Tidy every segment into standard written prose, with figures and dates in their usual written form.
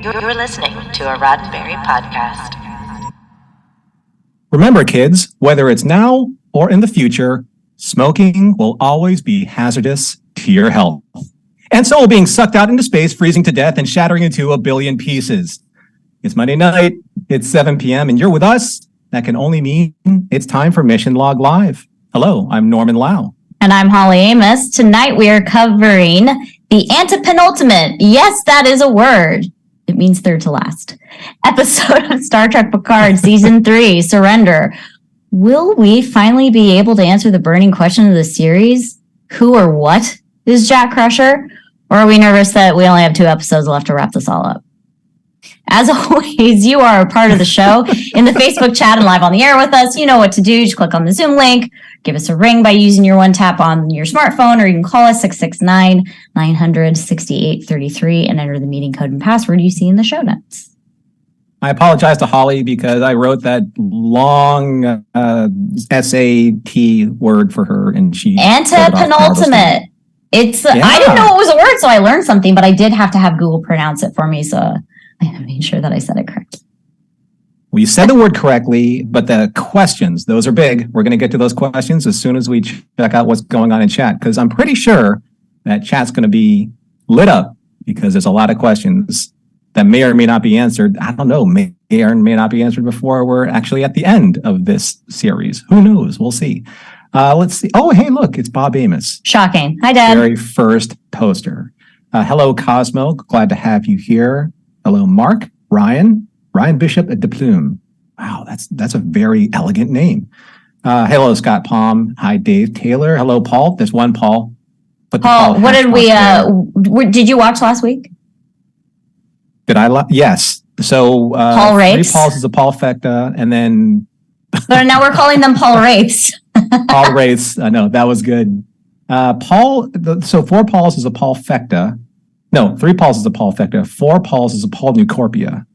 You're listening to a Roddenberry podcast. Remember, kids, whether it's now or in the future, smoking will always be hazardous to your health. And so will being sucked out into space, freezing to death, and shattering into a billion pieces. It's Monday night, it's 7 p.m., and you're with us. That can only mean it's time for Mission Log Live. Hello, I'm Norman Lau. And I'm Holly Amos. Tonight we are covering the antepenultimate, yes, that is a word, it means third to last, episode of Star Trek Picard, Season 3, Surrender. Will we finally be able to answer the burning question of the series? Who or what is Jack Crusher? Or are we nervous that we only have 2 episodes left to wrap this all up? As always, you are a part of the show in the Facebook chat and live on the air with us. You know what to do. Just click on the Zoom link, give us a ring by using your one tap on your smartphone, or you can call us 669-900-6833 and enter the meeting code and password you see in the show notes. I apologize to Holly because I wrote that long SAT word for her, and she antepenultimate. It's I didn't know it was a word, so I learned something, but I did have to have Google pronounce it for me, so I made sure that I said it correct. Well, you said the word correctly, but the questions, those are big. We're going to get to those questions as soon as we check out what's going on in chat, because I'm pretty sure that chat's going to be lit up because there's a lot of questions that may or may not be answered. I don't know, may or may not be answered before we're actually at the end of this series. Who knows? We'll see. Let's see. Oh, hey, look, it's Bob Amos. Shocking. Hi, Dad. Very first poster. Hello, Cosmo. Glad to have you here. Hello, Mark, Ryan Bishop at De Plume. Wow, that's a very elegant name. Hello, Scott Palm. Hi, Dave Taylor. Hello, Paul. There's one Paul. Paul, what did we? Did you watch last week? Did I? Yes. So Paul Rapes. 3 Pauls is a Paul Fecta, and then. But now we're calling them Paul Rapes. Paul Rapes. No, that was good. So 4 Pauls is a Paul Fecta. No, 3 Pauls is a Paul Fecta. 4 Pauls is a Paul Nucorpia.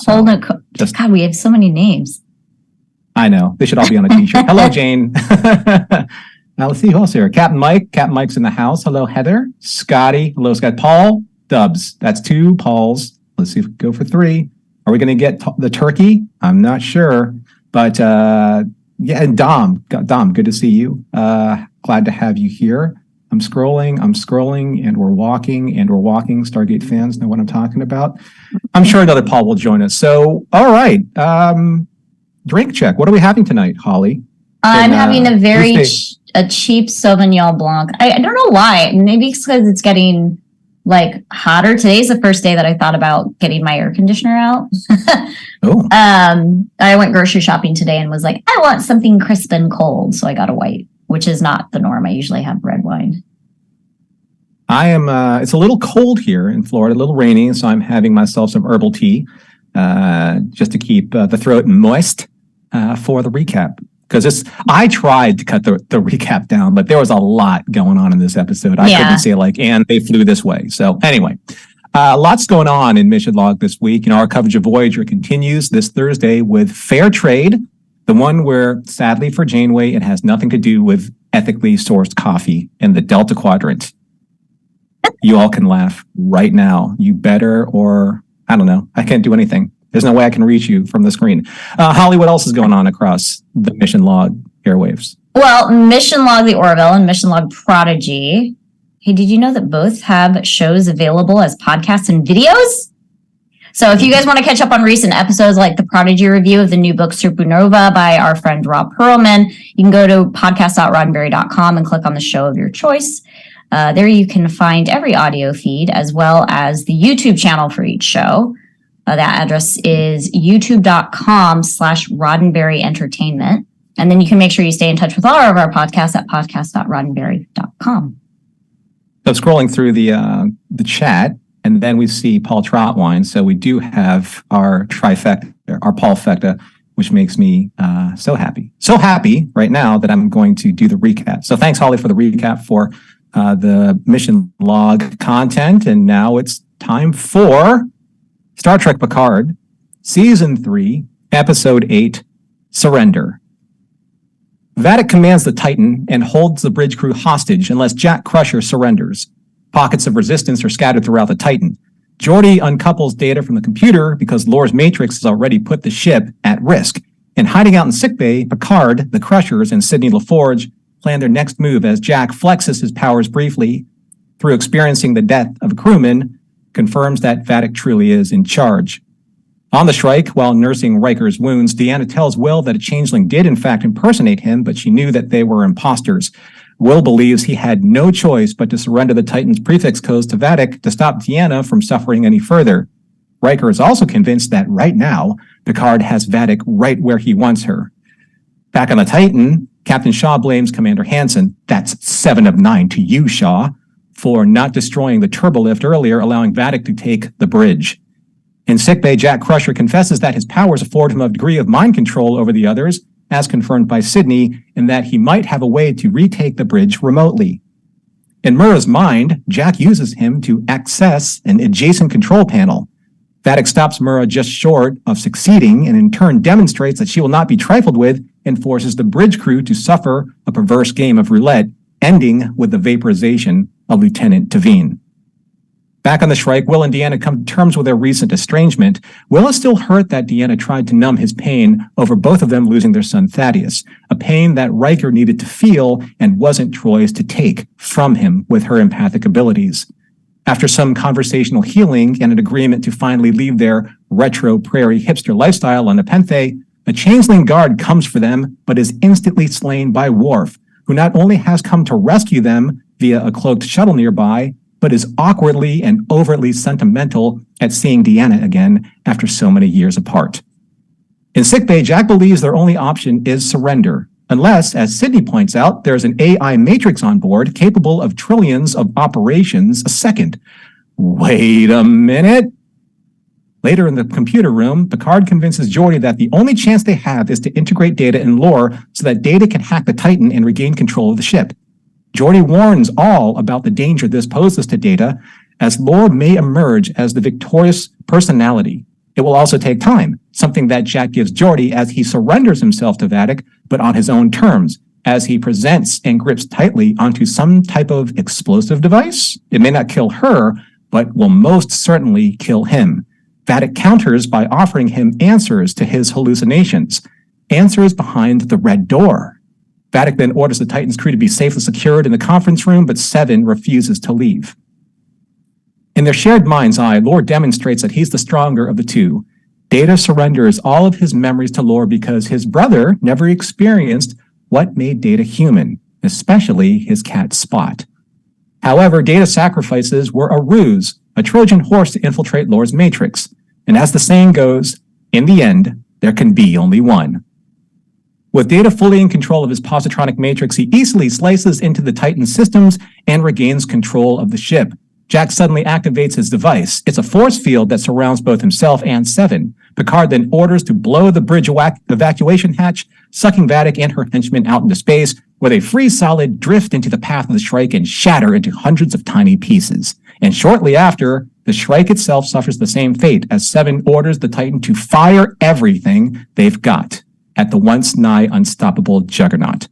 God, we have so many names. I know. They should all be on a t-shirt. Hello, Jane. Now let's see who else here. Captain Mike. Captain Mike's in the house. Hello, Heather. Scotty. Hello, Scott. Paul Dubs. That's 2 Pauls. Let's see if we go for 3. Are we going to get the turkey? I'm not sure. But yeah, and Dom, good to see you. Glad to have you here. I'm scrolling, and we're walking. Stargate fans know what I'm talking about. I'm sure another Paul will join us. So, all right. Drink check. What are we having tonight, Holly? I'm having a very a cheap Sauvignon Blanc. I don't know why. Maybe it's because it's getting hotter. Today's the first day that I thought about getting my air conditioner out. Oh. I went grocery shopping today and was like, I want something crisp and cold. So I got a white, which is not the norm. I usually have red wine. I am, it's a little cold here in Florida, a little rainy. So I'm having myself some herbal tea, just to keep the throat moist, for the recap. Because I tried to cut the recap down, but there was a lot going on in this episode. I couldn't say and they flew this way. So anyway, lots going on in Mission Log this week. Our coverage of Voyager continues this Thursday with Fair Trade, the one where, sadly for Janeway, it has nothing to do with ethically sourced coffee in the Delta Quadrant. You all can laugh right now. You better, or I don't know. I can't do anything. There's no way I can reach you from the screen. Holly, what else is going on across the Mission Log airwaves? Well, Mission Log the Orville and Mission Log Prodigy. Hey, did you know that both have shows available as podcasts and videos? So if you guys want to catch up on recent episodes like the Prodigy review of the new book Supernova by our friend Rob Perlman, you can go to podcast.roddenberry.com and click on the show of your choice. There you can find every audio feed as well as the YouTube channel for each show. That address is youtube.com/Roddenberry Entertainment. And then you can make sure you stay in touch with all of our podcasts at podcast.roddenberry.com. So scrolling through the chat, and then we see Paul Trotwine. So we do have our trifecta, our Paul Fecta, which makes me so happy. So happy right now that I'm going to do the recap. So thanks, Holly, for the recap for the Mission Log content. And now it's time for Star Trek Picard, Season 3, Episode 8, Surrender. Vadic commands the Titan and holds the bridge crew hostage unless Jack Crusher surrenders. Pockets of resistance are scattered throughout the Titan. Geordi uncouples Data from the computer because Lore's matrix has already put the ship at risk. And hiding out in sickbay, Picard, the Crushers, and Sidney LaForge plan their next move as Jack flexes his powers briefly through experiencing the death of a crewman, confirms that Vadic truly is in charge. On the Shrike, while nursing Riker's wounds, Deanna tells Will that a changeling did in fact impersonate him, but she knew that they were imposters. Will believes he had no choice but to surrender the Titan's prefix codes to Vadic to stop Deanna from suffering any further. Riker is also convinced that right now, Picard has Vadic right where he wants her. Back on the Titan, Captain Shaw blames Commander Hansen, that's 7 of 9 to you, Shaw, for not destroying the turbolift earlier, allowing Vadic to take the bridge. In sickbay, Jack Crusher confesses that his powers afford him a degree of mind control over the others, as confirmed by Sidney, and that he might have a way to retake the bridge remotely. In Mura's mind, Jack uses him to access an adjacent control panel. Vadic stops Mura just short of succeeding and in turn demonstrates that she will not be trifled with and forces the bridge crew to suffer a perverse game of roulette, ending with the vaporization of Lieutenant Tavine. Back on the Shrike, Will and Deanna come to terms with their recent estrangement. Will is still hurt that Deanna tried to numb his pain over both of them losing their son Thaddeus, a pain that Riker needed to feel and wasn't Troy's to take from him with her empathic abilities. After some conversational healing and an agreement to finally leave their retro prairie hipster lifestyle on Nepenthe, a changeling guard comes for them, but is instantly slain by Worf, who not only has come to rescue them via a cloaked shuttle nearby, but is awkwardly and overtly sentimental at seeing Deanna again after so many years apart. In sickbay, Jack believes their only option is surrender, unless, as Sidney points out, there's an AI matrix on board capable of trillions of operations a second. Wait a minute. Later in the computer room, Picard convinces Geordi that the only chance they have is to integrate Data and Lore so that Data can hack the Titan and regain control of the ship. Geordi warns all about the danger this poses to Data, as Lore may emerge as the victorious personality. It will also take time, something that Jack gives Geordi as he surrenders himself to Vadic, but on his own terms, as he presents and grips tightly onto some type of explosive device. It may not kill her, but will most certainly kill him. Vadic counters by offering him answers to his hallucinations, answers behind the red door. Vadic then orders the Titan's crew to be safely secured in the conference room, but Seven refuses to leave. In their shared mind's eye, Lore demonstrates that he's the stronger of the two. Data surrenders all of his memories to Lore because his brother never experienced what made Data human, especially his cat Spot. However, Data's sacrifices were a ruse, a Trojan horse to infiltrate Lore's matrix. And as the saying goes, in the end, there can be only one. With Data fully in control of his positronic matrix, he easily slices into the Titan's systems and regains control of the ship. Jack suddenly activates his device. It's a force field that surrounds both himself and Seven. Picard then orders to blow the bridge evacuation hatch, sucking Vadic and her henchmen out into space, where they freeze solid, drift into the path of the Shrike, and shatter into hundreds of tiny pieces. And shortly after, the Shrike itself suffers the same fate as Seven orders the Titan to fire everything they've got at the once nigh unstoppable juggernaut.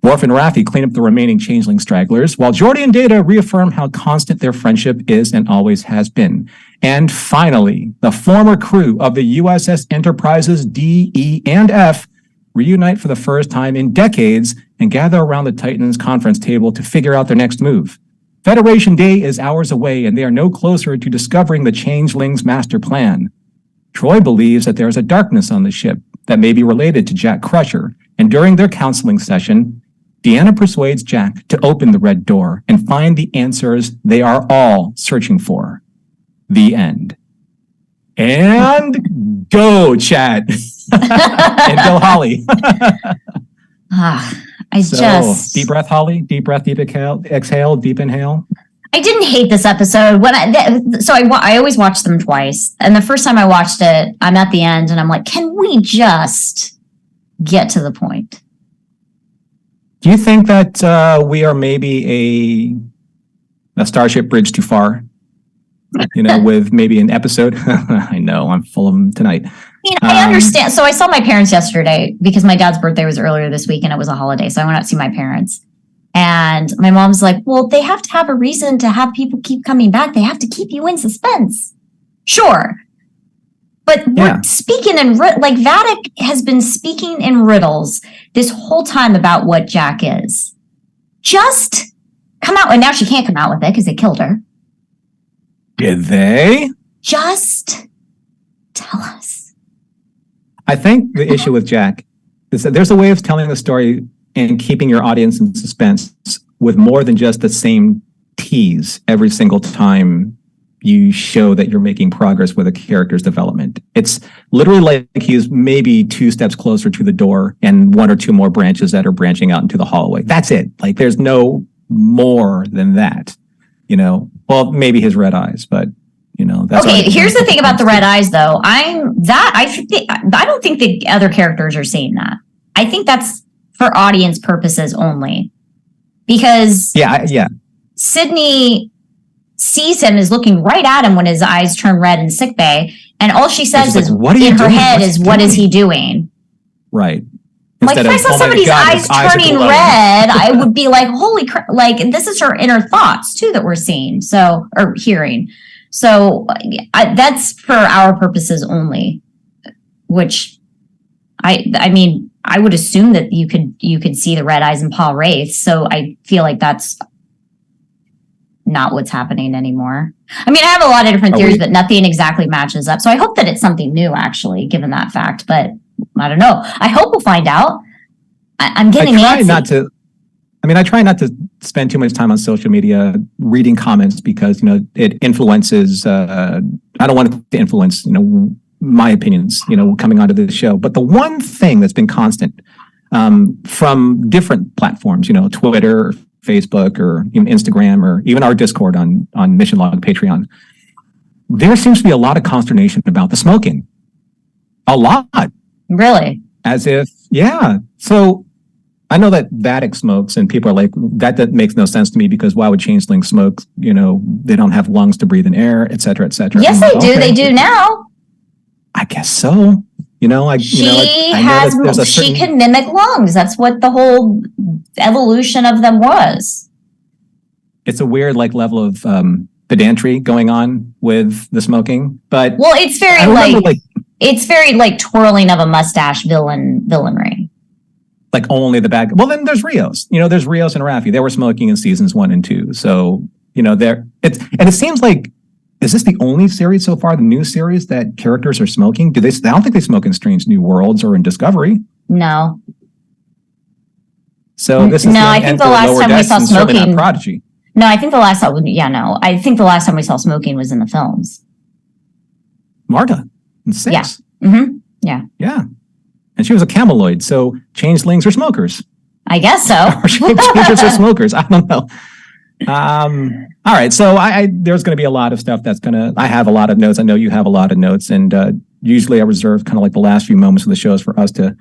Worf and Raffi clean up the remaining changeling stragglers, while Geordi and Data reaffirm how constant their friendship is and always has been. And finally, the former crew of the USS Enterprise's D, E, and F reunite for the first time in decades and gather around the Titan's conference table to figure out their next move. Federation Day is hours away, and they are no closer to discovering the changeling's master plan. Troy believes that there is a darkness on the ship that may be related to Jack Crusher, and during their counseling session, Deanna persuades Jack to open the red door and find the answers they are all searching for. The end. And go, Chad. And go, Holly. Deep breath, Holly. Deep breath, deep exhale, deep inhale. I didn't hate this episode. I always watch them twice. And the first time I watched it, I'm at the end and I'm like, can we just get to the point? Do you think that we are maybe a Starship bridge too far? With maybe an episode? I know, I'm full of them tonight. I understand. So I saw my parents yesterday because my dad's birthday was earlier this week and it was a holiday. So I went out to see my parents. And my mom's like, well, they have to have a reason to have people keep coming back. They have to keep you in suspense. Sure. But we're speaking in, like, Vadic has been speaking in riddles this whole time about what Jack is. Just come out, and now she can't come out with it because they killed her. Did they? Just tell us. I think the issue with Jack is that there's a way of telling the story and keeping your audience in suspense with more than just the same tease every single time you show that you're making progress with a character's development. It's literally like he's maybe 2 steps closer to the door and 1 or 2 more branches that are branching out into the hallway. That's it. Like, there's no more than that, you know? Well, maybe his red eyes, but you know, that's okay. Here's the thing about the red eyes, though. I don't think the other characters are saying that. I think that's for audience purposes only, because Sydney sees him is looking right at him when his eyes turn red in sickbay, and all she says is, "What are you in her doing? head is, what is he doing?" Right. Like, if I saw somebody's eyes turning red, I would be like, holy crap. Like, this is her inner thoughts, too, that we're seeing, or hearing. So that's for our purposes only, which I mean, I would assume that you could see the red eyes in Paul Wraith. So I feel like that's not what's happening anymore. I mean, I have a lot of different theories, but nothing exactly matches up. So I hope that it's something new, actually, given that fact. But I don't know. I hope we'll find out. I'm getting antsy. I try not to spend too much time on social media reading comments because, you know, it influences, I don't want it to influence, you know, my opinions, you know, coming onto this show. But the one thing that's been constant from different platforms, you know, Twitter, Facebook, or even Instagram, or even our Discord on Mission Log Patreon, there seems to be a lot of consternation about the smoking. A lot. Really? As if, yeah. So I know that Vadic smokes, and people are like, that makes no sense to me because why would changelings smoke? You know, they don't have lungs to breathe in air, et cetera, et cetera. Yes, they do. Okay. They do now. I guess so. You know, she can mimic lungs. That's what the whole evolution of them was. It's a weird level of pedantry going on with the smoking, but it's very twirling of a mustache villainry. Like only the bad. Well, then there's Rios. You know, there's Rios and Raffi. They were smoking in seasons 1 and 2. So, you know, it seems like, is this the only series so far, the new series, that characters are smoking? I don't think they smoke in Strange New Worlds or in Discovery. No. So this is I think the last time we saw smoking, Prodigy. No, I think the last time, I think the last time we saw smoking was in the films. Marta in 6. Yeah. Mm-hmm. Yeah. Yeah. And she was a cameloid, so changelings are smokers. I guess so. Or changers are smokers. I don't know. All right. So there's going to be a lot of stuff I have a lot of notes. I know you have a lot of notes, and usually I reserve kind of like the last few moments of the shows for us to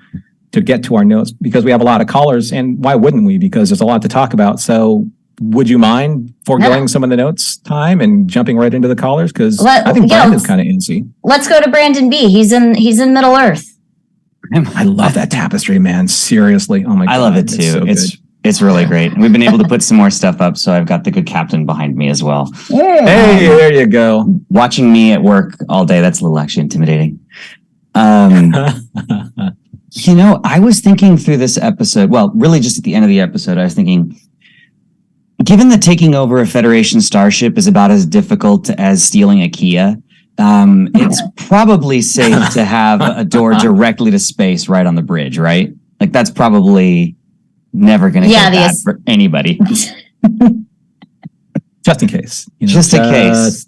get to our notes because we have a lot of callers, and why wouldn't we? Because there's a lot to talk about. So would you mind foregoing some of the notes time and jumping right into the callers? Because I think Brandon's kind of incy. Let's go to Brandon B. He's in Middle Earth. I love that tapestry, man. Seriously. Oh my God. I love it too. It's really great. And we've been able to put some more stuff up, so I've got the good captain behind me as well. Yeah. Hey, there you go. Watching me at work all day, that's a little actually intimidating. You know, I was thinking through this episode, well, really just at the end of the episode, I was thinking, given that taking over a Federation starship is about as difficult as stealing a Kia, it's probably safe to have a door directly to space right on the bridge, right? Like, that's probably never going to get that for anybody. Just in case. You know, just in case.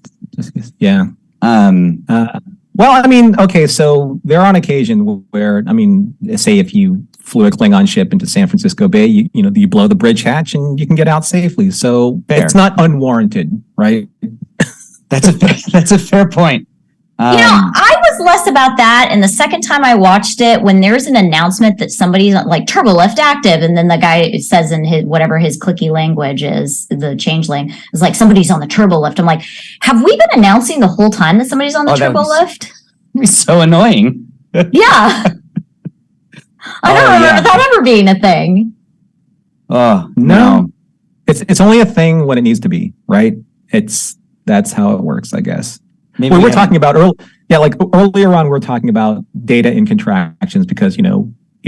Yeah. Well, I mean, okay, so there are on occasion where, I mean, say if you flew a Klingon ship into San Francisco Bay, you blow the bridge hatch and you can get out safely. So it's not unwarranted, right? That's a fair point. I was less about that. And the second time I watched it, when there's an announcement that somebody's like turbo lift active, and then the guy says in his clicky language is, the changeling is like, somebody's on the turbo lift. I'm like, have we been announcing the whole time that somebody's on the turbo lift? It's so annoying. Yeah. I don't remember that ever being a thing. Oh, no. It's only a thing when it needs to be, right? That's how it works, I guess. Maybe we're talking about earlier on, we're talking about data in contractions because, he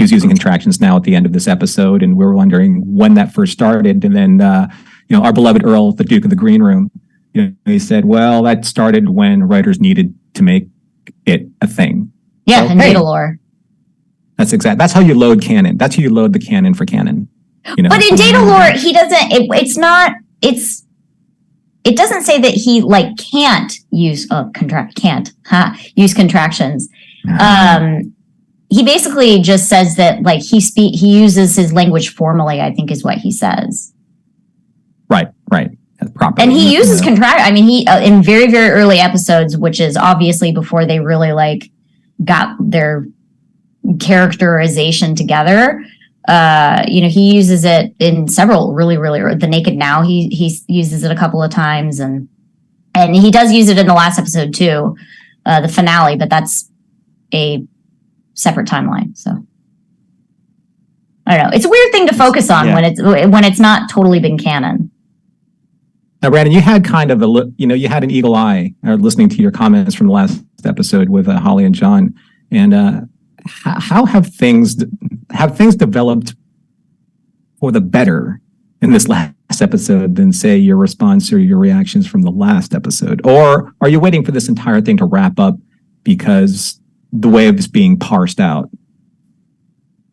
was using contractions now at the end of this episode, and we're wondering when that first started. And then, our beloved Earl, the Duke of the Green Room, he said, well, that started when writers needed to make it a thing. Yeah, so, and data lore. That's how you load canon. That's how you load the canon for canon. But in data lore, he doesn't. It doesn't say that he can't use use contractions. He basically just says that he uses his language formally, I think is what he says. Right. Properly. And he uses contract. I mean, he in very, very early episodes, which is obviously before they really got their characterization together. He uses it in several really, really the Naked Now. He uses it a couple of times, and he does use it in the last episode too, the finale. But that's a separate timeline. So I don't know. It's a weird thing to focus on when it's not totally been canon. Now, Brandon, you had kind of you had an eagle eye listening to your comments from the last episode with Holly and John, and how have things developed for the better in this last episode than, say, your response or your reactions from the last episode? Or are you waiting for this entire thing to wrap up because the way it's being parsed out?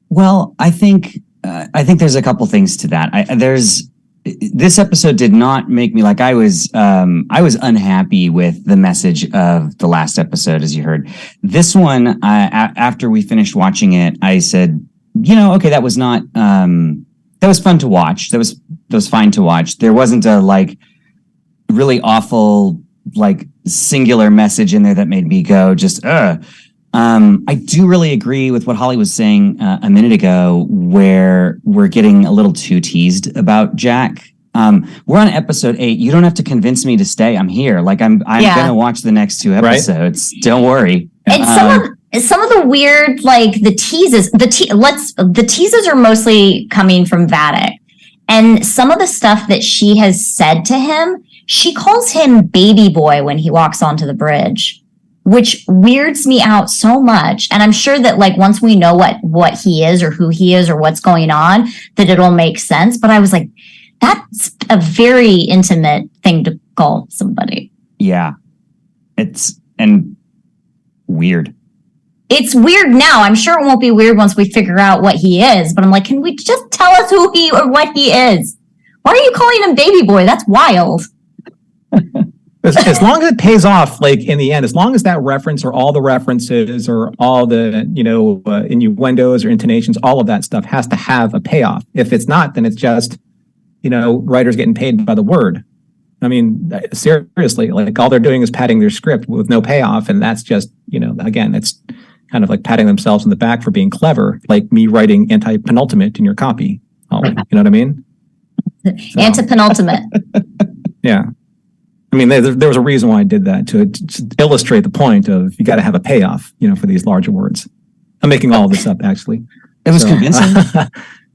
Well, I think there's a couple things to that. This episode did not make me I was unhappy with the message of the last episode, as you heard. This one, after we finished watching it, I said, okay, that was not that was fun to watch. That was fine to watch. There wasn't a really awful singular message in there that made me go just I do really agree with what Holly was saying a minute ago, where we're getting a little too teased about Jack. We're on episode 8. You don't have to convince me to stay. I'm here. I'm gonna watch the next 2 episodes. Right? Don't worry. And some of the weird the teases. The teases are mostly coming from Vatic, and some of the stuff that she has said to him. She calls him baby boy when he walks onto the bridge, which weirds me out so much. And I'm sure that once we know what he is or who he is or what's going on, that it'll make sense. But I was like, that's a very intimate thing to call somebody. Yeah. It's weird. It's weird now. I'm sure it won't be weird once we figure out what he is. But I'm like, can we just tell us who he or what he is? Why are you calling him baby boy? That's wild. As long as it pays off, in the end, as long as that reference or all the references or all the, innuendos or intonations, all of that stuff has to have a payoff. If it's not, then it's just, writers getting paid by the word. I mean, seriously, all they're doing is padding their script with no payoff. And that's just, again, it's kind of patting themselves on the back for being clever, like me writing anti-penultimate in your copy. Holly, you know what I mean? So. Anti-penultimate. Yeah. I mean, there was a reason why I did that, to illustrate the point of you got to have a payoff, for these larger words. I'm making all of this up, actually. It was convincing.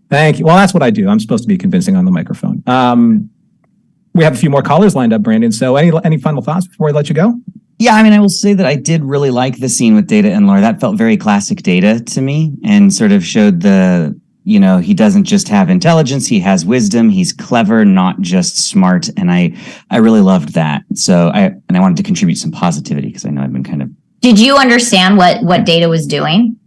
Thank you. Well, that's what I do. I'm supposed to be convincing on the microphone. We have a few more callers lined up, Brandon. So any final thoughts before I let you go? Yeah, I mean, I will say that I did really like the scene with Data and Laura. That felt very classic Data to me, and sort of showed he doesn't just have intelligence, he has wisdom, he's clever, not just smart. And I really loved that. So I wanted to contribute some positivity because I know I've been kind of... Did you understand what Data was doing?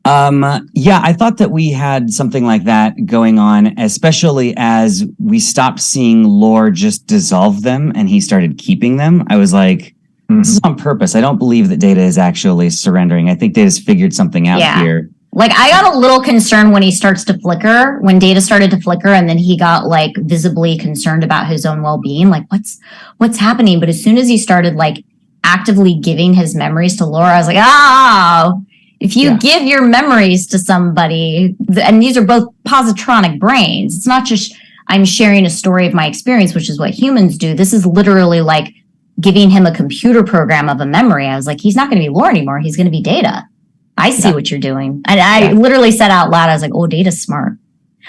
Yeah, I thought that we had something like that going on, especially as we stopped seeing Lore just dissolve them and he started keeping them. I was like, this is on purpose. I don't believe that Data is actually surrendering. I think Data's figured something out here. I got a little concerned when he starts to flicker, when Data started to flicker, and then he got visibly concerned about his own well-being. What's happening? But as soon as he started actively giving his memories to Laura, I was like, if you give your memories to somebody, and these are both positronic brains, it's not just I'm sharing a story of my experience, which is what humans do. This is literally giving him a computer program of a memory. I was like, he's not going to be Laura anymore. He's going to be Data. I see what you're doing. And I literally said out loud, I was like, oh, Data's smart.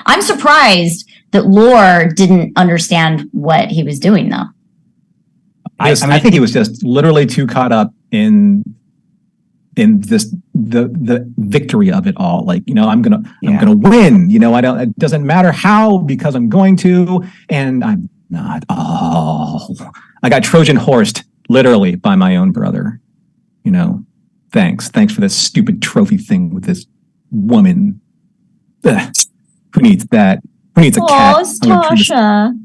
I'm surprised that Lore didn't understand what he was doing, though. I think he was just literally too caught up in this the victory of it all. Like, I'm gonna win. It doesn't matter how, because I'm going to, and I'm not. Oh, I got Trojan horsed literally by my own brother. Thanks for this stupid trophy thing with this woman. Ugh. Who needs that? Who needs a cat? Tasha.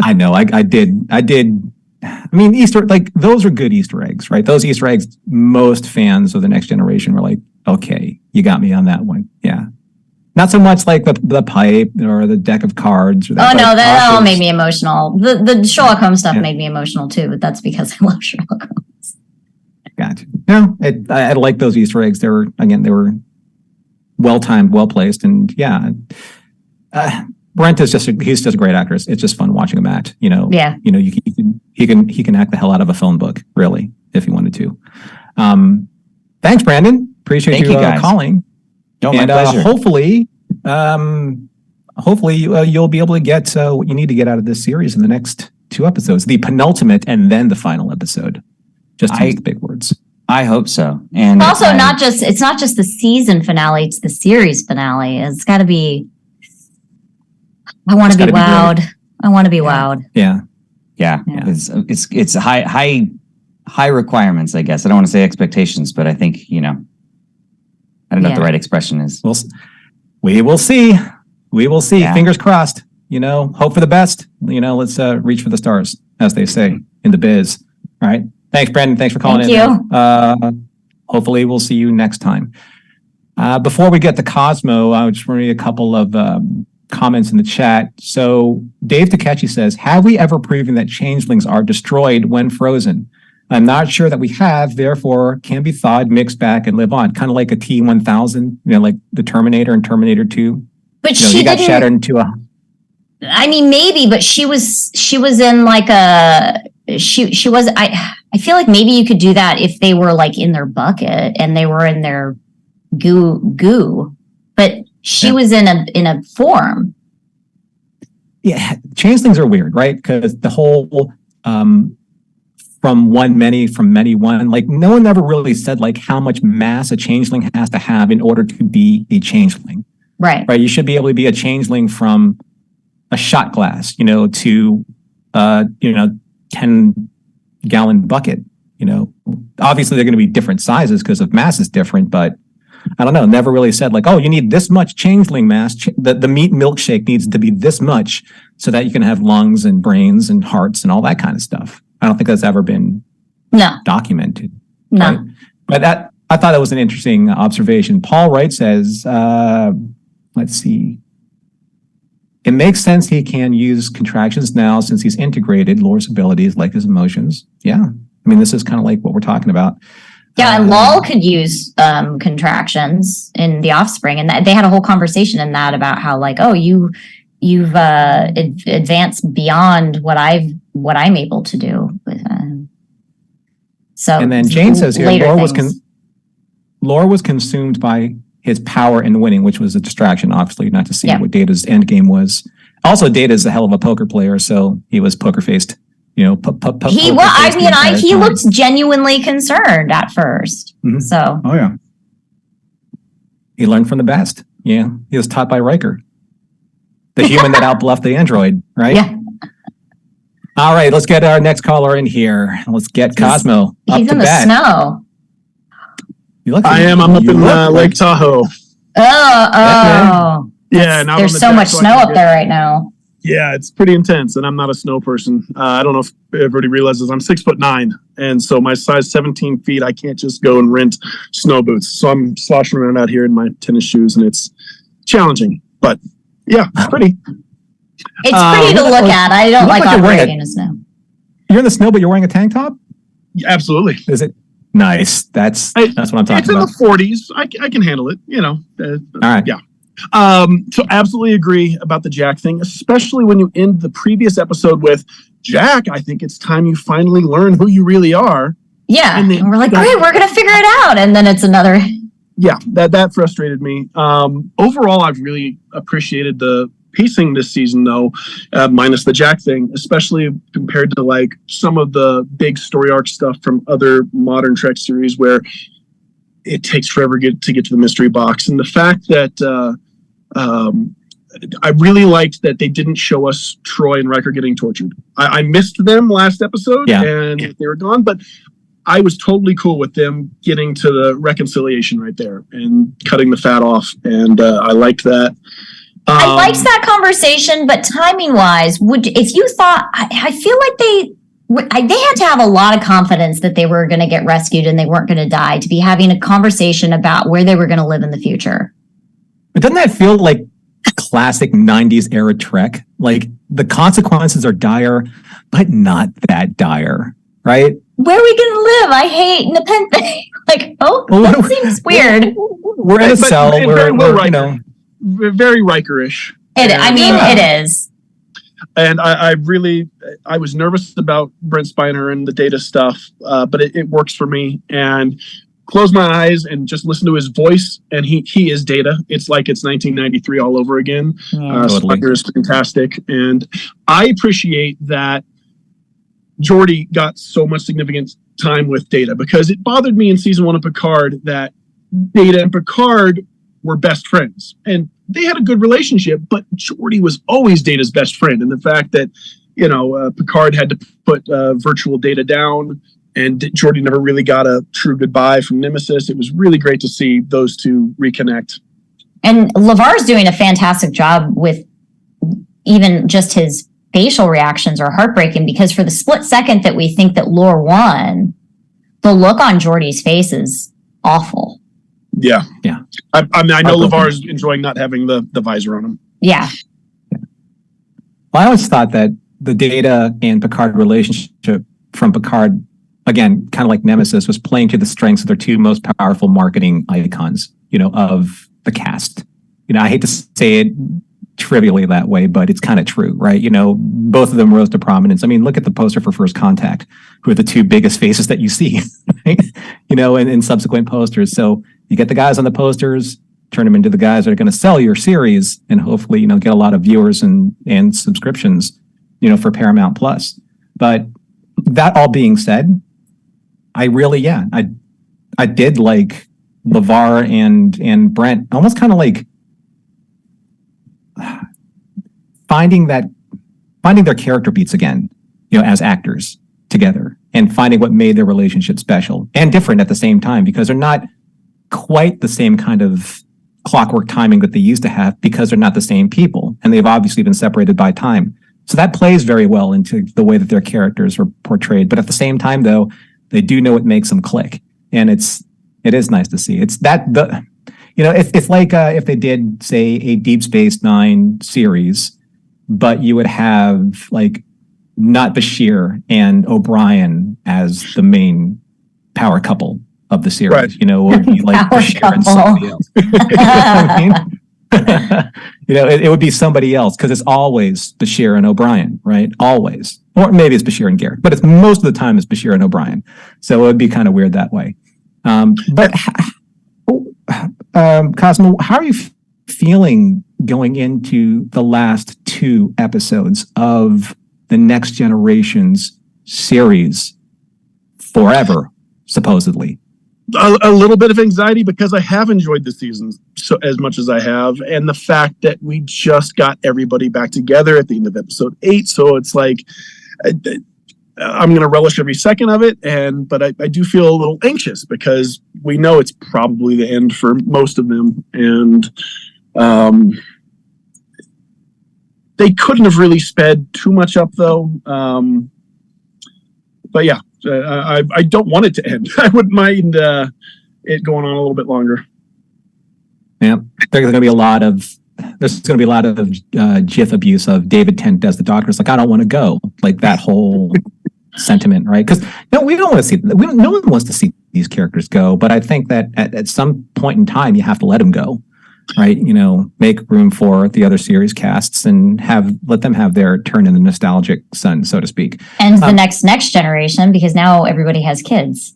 I know. I did. I mean, Easter, like, those are good Easter eggs, right? Those Easter eggs, most fans of the Next Generation were like, okay, you got me on that one. Yeah. Not so much like the pipe or the deck of cards. Or that, that all made me emotional. The Sherlock Holmes stuff made me emotional too, but that's because I love Sherlock Holmes. Gotcha. No, I like those Easter eggs. They were well timed, well placed, and yeah. Brent is he's just a great actor. It's just fun watching him act. Yeah. He can act the hell out of a film book, really, if he wanted to. Thanks, Brandon. Appreciate you calling. No, my pleasure. Hopefully you'll be able to get what you need to get out of this series in the next 2 episodes, the penultimate and then the final episode. Just to use the big words. I hope so. And also, it's not just the season finale; it's the series finale. It's got to be. I want to be wowed. I want to be wowed. Yeah. It's high requirements, I guess. I don't want to say expectations, but I think I don't know what the right expression is. We will see. We will see. Yeah. Fingers crossed. Hope for the best. Let's reach for the stars, as they say in the biz. All right. Thanks, Brandon. Thanks for calling in. Thank you. Hopefully, we'll see you next time. Before we get to Cosmo, I just want to read a couple of comments in the chat. So Dave Takechi says, have we ever proven that changelings are destroyed when frozen? I'm not sure that we have, therefore can be thawed, mixed back, and live on. Kind of like a T-1000, like the Terminator and Terminator 2. But she got shattered into a... I mean, maybe, but she was in like a... She was... I feel like maybe you could do that if they were like in their bucket and they were in their goo. But she was in a form. Yeah, changelings are weird, right? Because the whole from many one, like no one ever really said like how much mass a changeling has to have in order to be a changeling. Right. You should be able to be a changeling from a shot glass, to 10-gallon bucket. Obviously they're going to be different sizes because of mass is different, but I don't know, never really said like, oh, you need this much changeling mass. The meat milkshake needs to be this much so that you can have lungs and brains and hearts and all that kind of stuff. I don't think that's ever been documented. No. Right? But I thought that was an interesting observation. Paul Wright says, let's see. It makes sense he can use contractions now since he's integrated Lore's abilities like his emotions. Yeah. I mean, this is kind of like what we're talking about. Yeah, and Lol could use contractions in The Offspring, and they had a whole conversation in that about how like, oh, you've advanced beyond what I'm able to do. So, and then Jane says here, Lore was consumed by his power in winning, which was a distraction, obviously, not to see what Data's end game was. Also, Data's a hell of a poker player, so he was poker faced. He looked genuinely concerned at first. Mm-hmm. So, oh yeah, he learned from the best. Yeah, he was taught by Riker, the human that outbluffed the android. Right. Yeah. All right, let's get our next caller in here. Let's get Cosmo. He's in the snow. I am. I'm up in Lake Tahoe. Oh. Yeah. There's so much snow up there right now. Yeah, it's pretty intense, and I'm not a snow person. I don't know if everybody realizes I'm 6'9", and so my size 17 feet, I can't just go and rent snow boots. So I'm sloshing around out here in my tennis shoes, and it's challenging. But yeah, pretty. It's pretty to look at. I don't like operating in the snow. You're in the snow, but you're wearing a tank top? Yeah, absolutely. Is it? Nice. That's what I'm talking about. It's in the 40s. I can handle it. All right. Yeah. So absolutely agree about the Jack thing, especially when you end the previous episode with Jack. I think it's time you finally learn who you really are. Yeah. And we're like, great, we're going to figure it out. And then it's another. Yeah, that frustrated me. Overall, I've really appreciated the piecing this season, though, minus the Jack thing, especially compared to like some of the big story arc stuff from other modern Trek series where it takes forever to get to the mystery box. And the fact that I really liked that they didn't show us Troy and Riker getting tortured. I missed them last episode and they were gone, but I was totally cool with them getting to the reconciliation right there and cutting the fat off. And I liked that. I liked that conversation, but timing wise, if you thought, I feel like they had to have a lot of confidence that they were going to get rescued and they weren't going to die to be having a conversation about where they were going to live in the future. But doesn't that feel like classic 90s era Trek? Like the consequences are dire, but not that dire, right? Where are we going to live? I hate Nepenthe. Like, that seems weird. We're in a cell. Very Riker-ish. It is. And I was nervous about Brent Spiner and the Data stuff, but it works for me. And close my eyes and just listen to his voice, and he is Data. It's like it's 1993 all over again. Spiner is fantastic, and I appreciate that Geordi got so much significant time with Data, because it bothered me in season 1 of Picard that Data and Picard were best friends, and they had a good relationship, but Geordi was always Data's best friend. And the fact that, Picard had to put virtual Data down and Geordi never really got a true goodbye from Nemesis. It was really great to see those two reconnect. And LeVar's doing a fantastic job with even just his facial reactions are heartbreaking, because for the split second that we think that Lore won, the look on Geordi's face is awful. Yeah. I know LeVar's enjoying not having the visor on him. Yeah. Well, I always thought that the Data and Picard relationship from Picard, again, kind of like Nemesis, was playing to the strengths of their two most powerful marketing icons, of the cast. I hate to say it trivially that way, but it's kind of true, right? Both of them rose to prominence. I mean, look at the poster for First Contact, who are the two biggest faces that you see, right? In subsequent posters. So you get the guys on the posters, turn them into the guys that are going to sell your series, and hopefully, get a lot of viewers and subscriptions, for Paramount Plus. But that all being said, I really, I did like LeVar and Brent, almost kind of like finding their character beats again, as actors together, and finding what made their relationship special and different at the same time, because they're not quite the same kind of clockwork timing that they used to have, because they're not the same people, and they've obviously been separated by time. So that plays very well into the way that their characters are portrayed. But at the same time, though, they do know what makes them click, and it is nice to see. It's that it's like if they did, say, a Deep Space Nine series, but you would have like not Bashir and O'Brien as the main power couple of the series, right. It would be like Bashir and somebody else. It would be somebody else, because it's always Bashir and O'Brien, right? Always. Or maybe it's Bashir and Garrett, but it's most of the time it's Bashir and O'Brien. So it would be kind of weird that way. But Cosmo, how are you feeling going into the last 2 episodes of the Next Generation's series forever, supposedly? A little bit of anxiety, because I have enjoyed the season so as much as I have, and the fact that we just got everybody back together at the end of episode 8. So it's like I'm going to relish every second of it, but I do feel a little anxious, because we know it's probably the end for most of them, and they couldn't have really sped too much up, though. But yeah. I don't want it to end. I wouldn't mind it going on a little bit longer. Yeah, there's going to be a lot of GIF abuse of David Tennant as the Doctor. It's like, I don't want to go, like that whole sentiment, right? Because we don't want to see. No one wants to see these characters go. But I think that at some point in time, you have to let them go, right? Make room for the other series casts and let them have their turn in the nostalgic sun, so to speak. And the next generation, because now everybody has kids.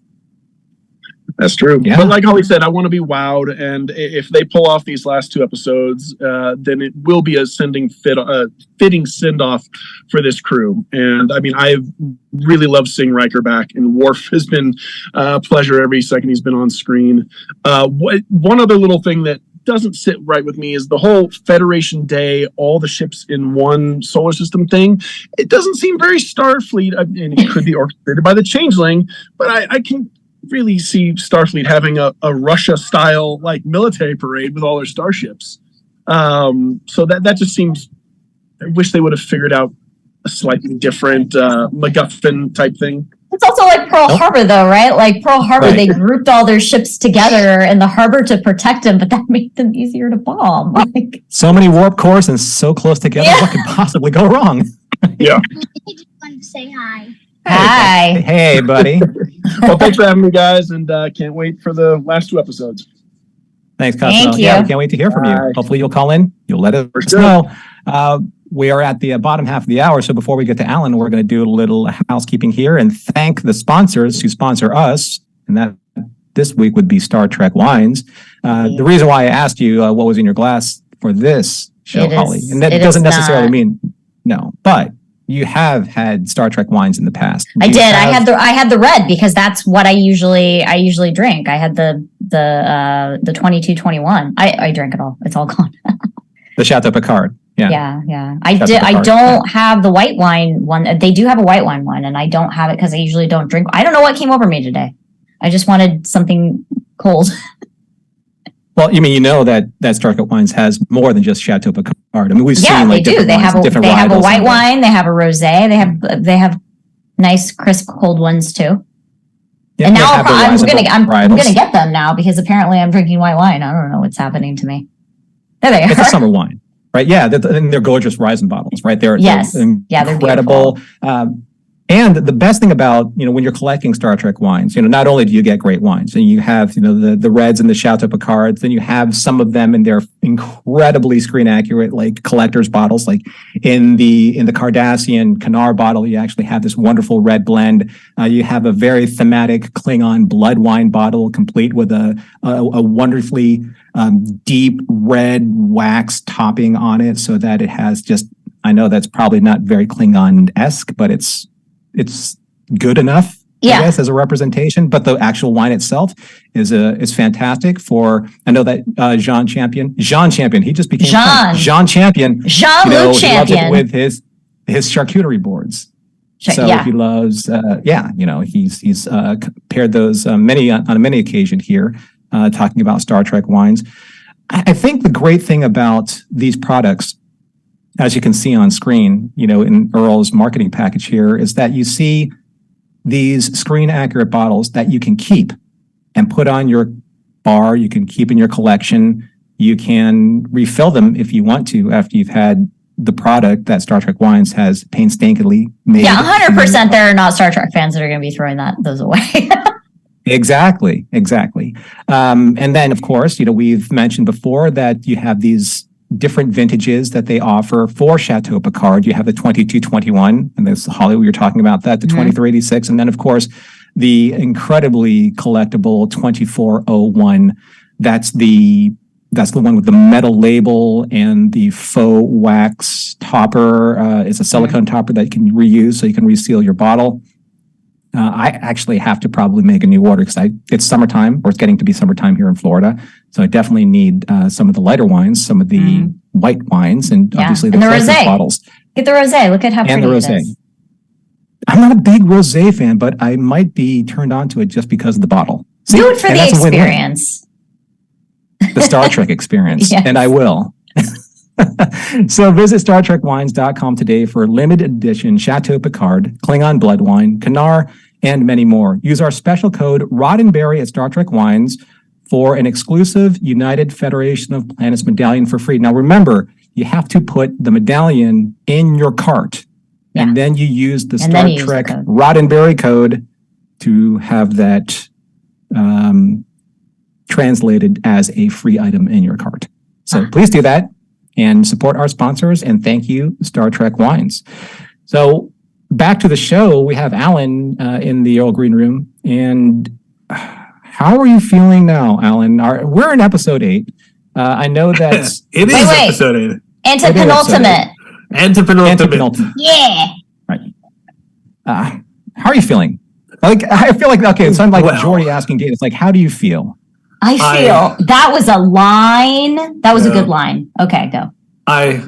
That's true. Yeah. But like Holly said, I want to be wowed, and if they pull off these last 2 episodes, then it will be a fitting send-off for this crew. And I mean, I've really loved seeing Riker back, and Worf has been a pleasure every second he's been on screen. One other little thing that doesn't sit right with me is the whole Federation Day, all the ships in one solar system thing. It doesn't seem very Starfleet, and it could be orchestrated by the Changeling, but I can really see Starfleet having a Russia-style like military parade with all their starships. So that just seems. I wish they would have figured out a slightly different MacGuffin type thing. It's also like Pearl Harbor, though, right? Like Pearl Harbor, They grouped all their ships together in the harbor to protect them, but that made them easier to bomb. Like, so many warp cores and so close together. Yeah. What could possibly go wrong? Yeah. I just wanted to say hi. Hi. Hey, buddy. Well, thanks for having me, guys, and can't wait for the last 2 episodes. Thanks, Cosmo. Thank you. Yeah, we can't wait to hear from you. Bye. Hopefully you'll call in. You'll let us sure. know. We are at the bottom half of the hour. So before we get to Alan, we're going to do a little housekeeping here and thank the sponsors who sponsor us. And that this week would be Star Trek Wines. The reason why I asked you what was in your glass for this show, Holly, and that doesn't necessarily mean no, but you have had Star Trek wines in the past. I did. I had the red because that's what I usually drink. I had the 2221. I drank it all. It's all gone. The Chateau Picard. Yeah. Yeah. Chateau I Picard, don't have the white wine one. They do have a white wine one, and I don't have it because I usually don't drink. I don't know what came over me today. I just wanted something cold. Well, you mean that Star Trek wines has more than just Chateau Picard. I mean, we've seen like they do. different They wines, have different they have a varietals white on there. wine. They have a rosé. They have nice crisp cold ones too. Yeah, And they now have their I'm rising gonna varietals. get them now because apparently I'm drinking white wine. I don't know what's happening to me. There they It's a are. summer wine, right? Yeah, and they're gorgeous rising bottles, right? They're Yes. they're They're incredible. And the best thing about, when you're collecting Star Trek wines, not only do you get great wines, and you have, the reds and the Chateau Picards, then you have some of them in their incredibly screen accurate, like collector's bottles, like in the Cardassian Kanar bottle, you actually have this wonderful red blend. You have a very thematic Klingon blood wine bottle, complete with a wonderfully deep red wax topping on it, so that it has just, I know that's probably not very Klingon-esque, but it's good enough, Yeah. I guess, as a representation. But the actual wine itself is fantastic. I know that Jean Champion, he just became Jean Champion. Jean-Luc He loves it Champion. with his charcuterie boards. So yeah. he loves, he's paired those on many occasions here, talking about Star Trek wines. I think the great thing about these products, as you can see on screen, in Earl's marketing package here, is that you see these screen accurate bottles that you can keep and put on your bar. You can keep in your collection. You can refill them if you want to after you've had the product that Star Trek Wines has painstakingly made. Yeah, 100% there are not Star Trek fans that are going to be throwing those away. Exactly. And then, of course, we've mentioned before that you have these different vintages that they offer for Chateau Picard. You have the 2221, and this Holly, we were talking about that, the 2386, and then of course the incredibly collectible 2401. That's the one with the metal label and the faux wax topper. It's a silicone topper that you can reuse, so you can reseal your bottle. I actually have to probably make a new order because it's summertime, or it's getting to be summertime here in Florida. So I definitely need some of the lighter wines, some of the white wines, and obviously the fragrance bottles. Get the rosé. Look at how pretty the it rosé. is. I'm not a big rosé fan, but I might be turned on to it just because of the bottle. See? Do it for And the that's a win-win. experience. The Star Trek experience, Yes. and I will. So visit StarTrekWines.com today for limited edition Chateau Picard, Klingon Blood Wine, Kanar, and many more. Use our special code Roddenberry at Star Trek Wines for an exclusive United Federation of Planets medallion for free. Now remember, you have to put the medallion in your cart, and then you use the Star Trek Roddenberry code to have that translated as a free item in your cart. So please do that and support our sponsors, and thank you, Star Trek Wines. So back to the show, we have Alan in the Earl Green Room, and How are you feeling now, Alan? We're in episode 8. I know that it is episode 8. Antepenultimate. Antepenultimate. Yeah. Right. How are you feeling? Like, I feel like, okay, it's not like Jordy asking Dave. It's like, how do you feel? I feel that was a line. That was a good line. Okay, go. I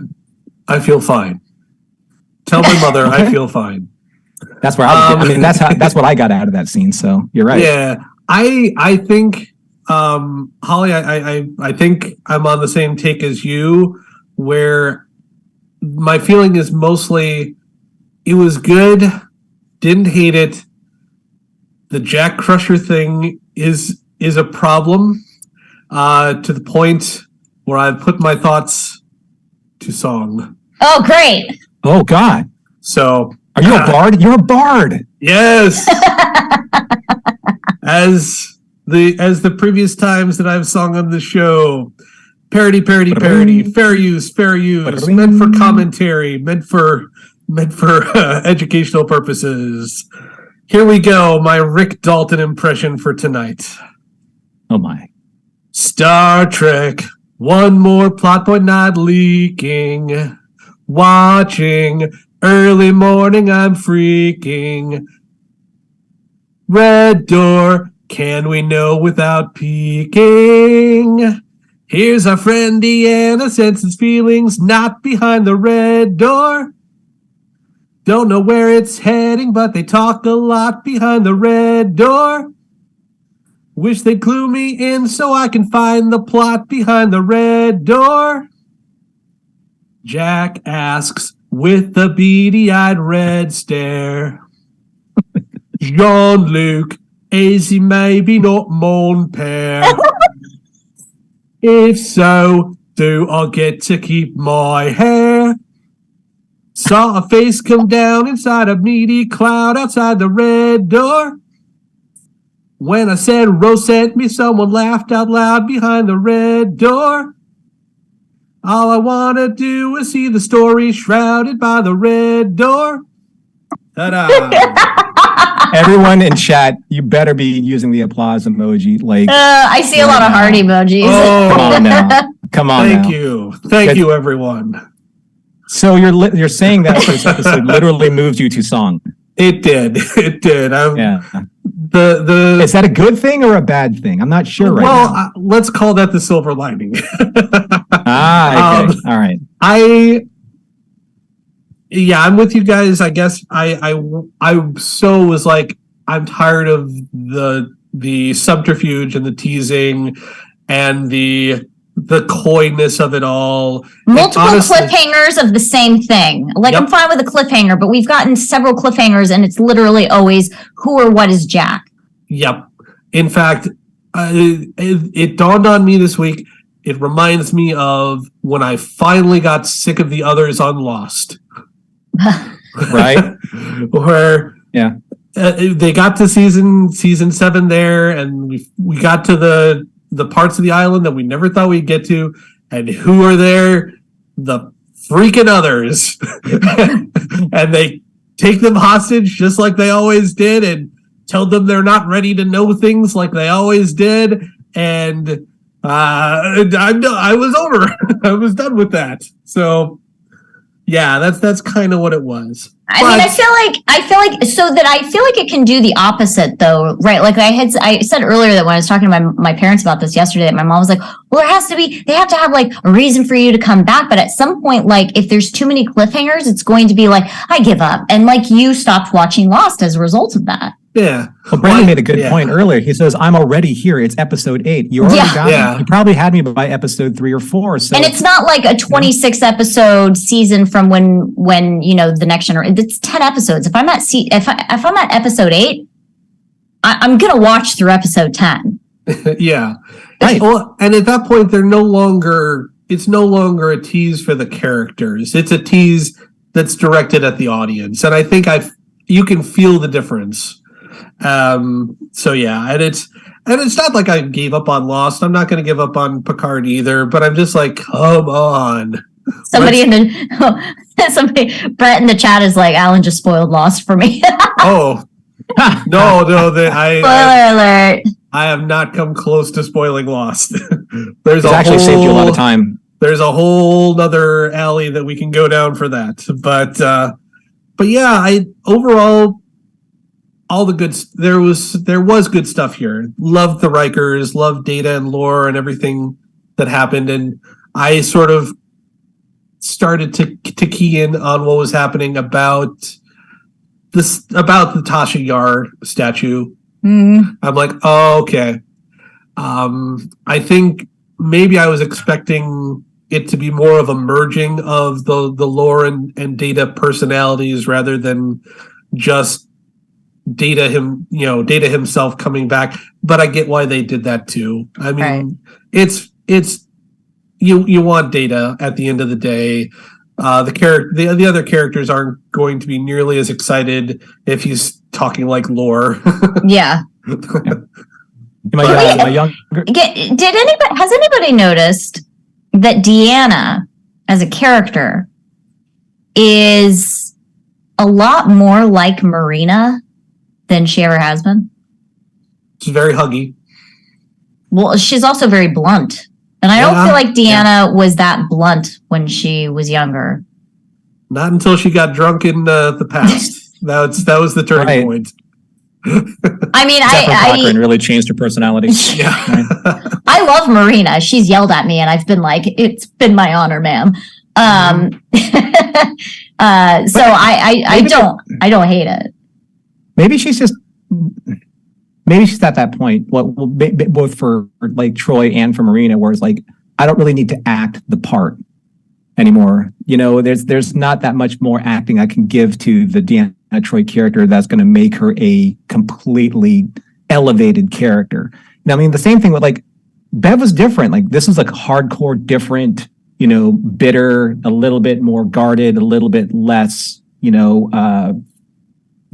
feel fine. Tell my mother I feel fine. That's where that's what I got out of that scene. So you're right. Yeah, I think, Holly, I think I'm on the same take as you, where my feeling is mostly it was good, didn't hate it. The Jack Crusher thing is a problem, to the point where I've put my thoughts to song. Oh, great. Oh, God. So are you a bard? You're a bard. Yes. As the previous times that I've sung on the show, parody, fair use, meant for commentary, meant for educational purposes. Here we go, my Rick Dalton impression for tonight. Oh my. Star Trek, one more plot point not leaking. Watching, early morning I'm freaking. Red door, can we know without peeking? Here's our friend Deanna, senses feelings not behind the red door. Don't know where it's heading, but they talk a lot behind the red door. Wish they'd clue me in so I can find the plot behind the red door. Jack asks with a beady-eyed red stare. Jean-Luc, is he maybe not mon père? If so, do I get to keep my hair? Saw a face come down inside a meaty cloud outside the red door. When I said Rose sent me, someone laughed out loud behind the red door. All I want to do is see the story shrouded by the red door. Ta-da! Everyone in chat, you better be using the applause emoji. Like, I see a lot of heart emojis. Oh, come on now. Come on Thank now. you. Thank you, everyone. So you're saying that this episode literally moved you to song. It did. It did. Yeah. The Is that a good thing or a bad thing? I'm not sure right now. Let's call that the silver lining. Okay. All right. I'm with you guys. I guess I so was like, I'm tired of the subterfuge and the teasing and the coyness of it all. Multiple honestly, cliffhangers of the same thing. Like, Yep. I'm fine with a cliffhanger, but we've gotten several cliffhangers and it's literally always who or what is Jack. Yep. In fact, it dawned on me this week. It reminds me of when I finally got sick of the others on Lost. Right? Where they got to season 7 there, and we got to the parts of the island that we never thought we'd get to, and who are there? The freaking others. And they take them hostage just like they always did, and tell them they're not ready to know things like they always did, and I was over. I was done with that. So yeah, that's kind of what it was. I mean, I feel like it can do the opposite though, right? Like I said earlier that when I was talking to my parents about this yesterday, that my mom was like, well, they have to have like a reason for you to come back. But at some point, like if there's too many cliffhangers, it's going to be like, I give up. And like you stopped watching Lost as a result of that. Yeah. Well, Brandon made a good point earlier. He says, I'm already here. It's episode 8. You already got me. You probably had me by episode 3 or 4. So. And it's not like a 26 episode season from when the next generation. It's 10 episodes. If I'm at episode 8, I'm gonna watch through episode 10. Yeah. Right. Well, and at that point, it's no longer a tease for the characters. It's a tease that's directed at the audience. And I think you can feel the difference. So yeah, and it's not like I gave up on Lost. I'm not going to give up on Picard either, but I'm just like, come on. Brett in the chat is like, Alan just spoiled Lost for me. Oh, no, Spoiler alert. I have not come close to spoiling Lost. It's actually saved you a lot of time. There's a whole other alley that we can go down for that. But yeah, I overall all the good there was good stuff here. Loved the Rikers, loved Data and Lore and everything that happened, and I sort of started to key in on what was happening about the Tasha Yar statue. I'm like, oh, okay. I think maybe I was expecting it to be more of a merging of the Lore and Data personalities rather than just Data himself coming back. But I get why they did that too. I mean, it's you want Data at the end of the day. The other characters aren't going to be nearly as excited if he's talking like Lore. Yeah. Has anybody noticed that Deanna as a character is a lot more like Marina than she ever has been? She's very huggy. Well, she's also very blunt. And I don't feel like Deanna was that blunt when she was younger. Not until she got drunk in the past. that was the turning point. I mean, Cochran really changed her personality. Yeah. I love Marina. She's yelled at me, and I've been like, "It's been my honor, ma'am." So I don't hate it. Maybe she's at that point. Well, both for like Troy and for Marina, where it's like, I don't really need to act the part anymore. You know, there's not that much more acting I can give to the Deanna Troy character that's going to make her a completely elevated character. Now, I mean, the same thing with like Bev was different. Like this is like hardcore different, you know, bitter, a little bit more guarded, a little bit less, you know,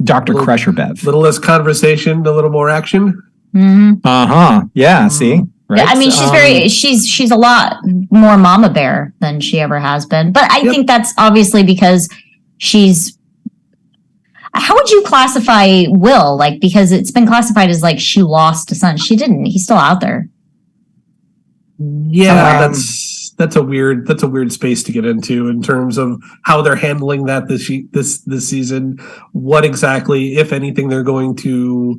Dr. Crusher Bev. A little less conversation, a little more action. Mm-hmm. Yeah. See. Right? Yeah, I mean, she's a lot more mama bear than she ever has been. But I think that's obviously because she's. How would you classify Will? Like, because it's been classified as like she lost a son. She didn't. He's still out there. Yeah, that's a weird space to get into in terms of how they're handling that this season. What exactly, if anything, they're going to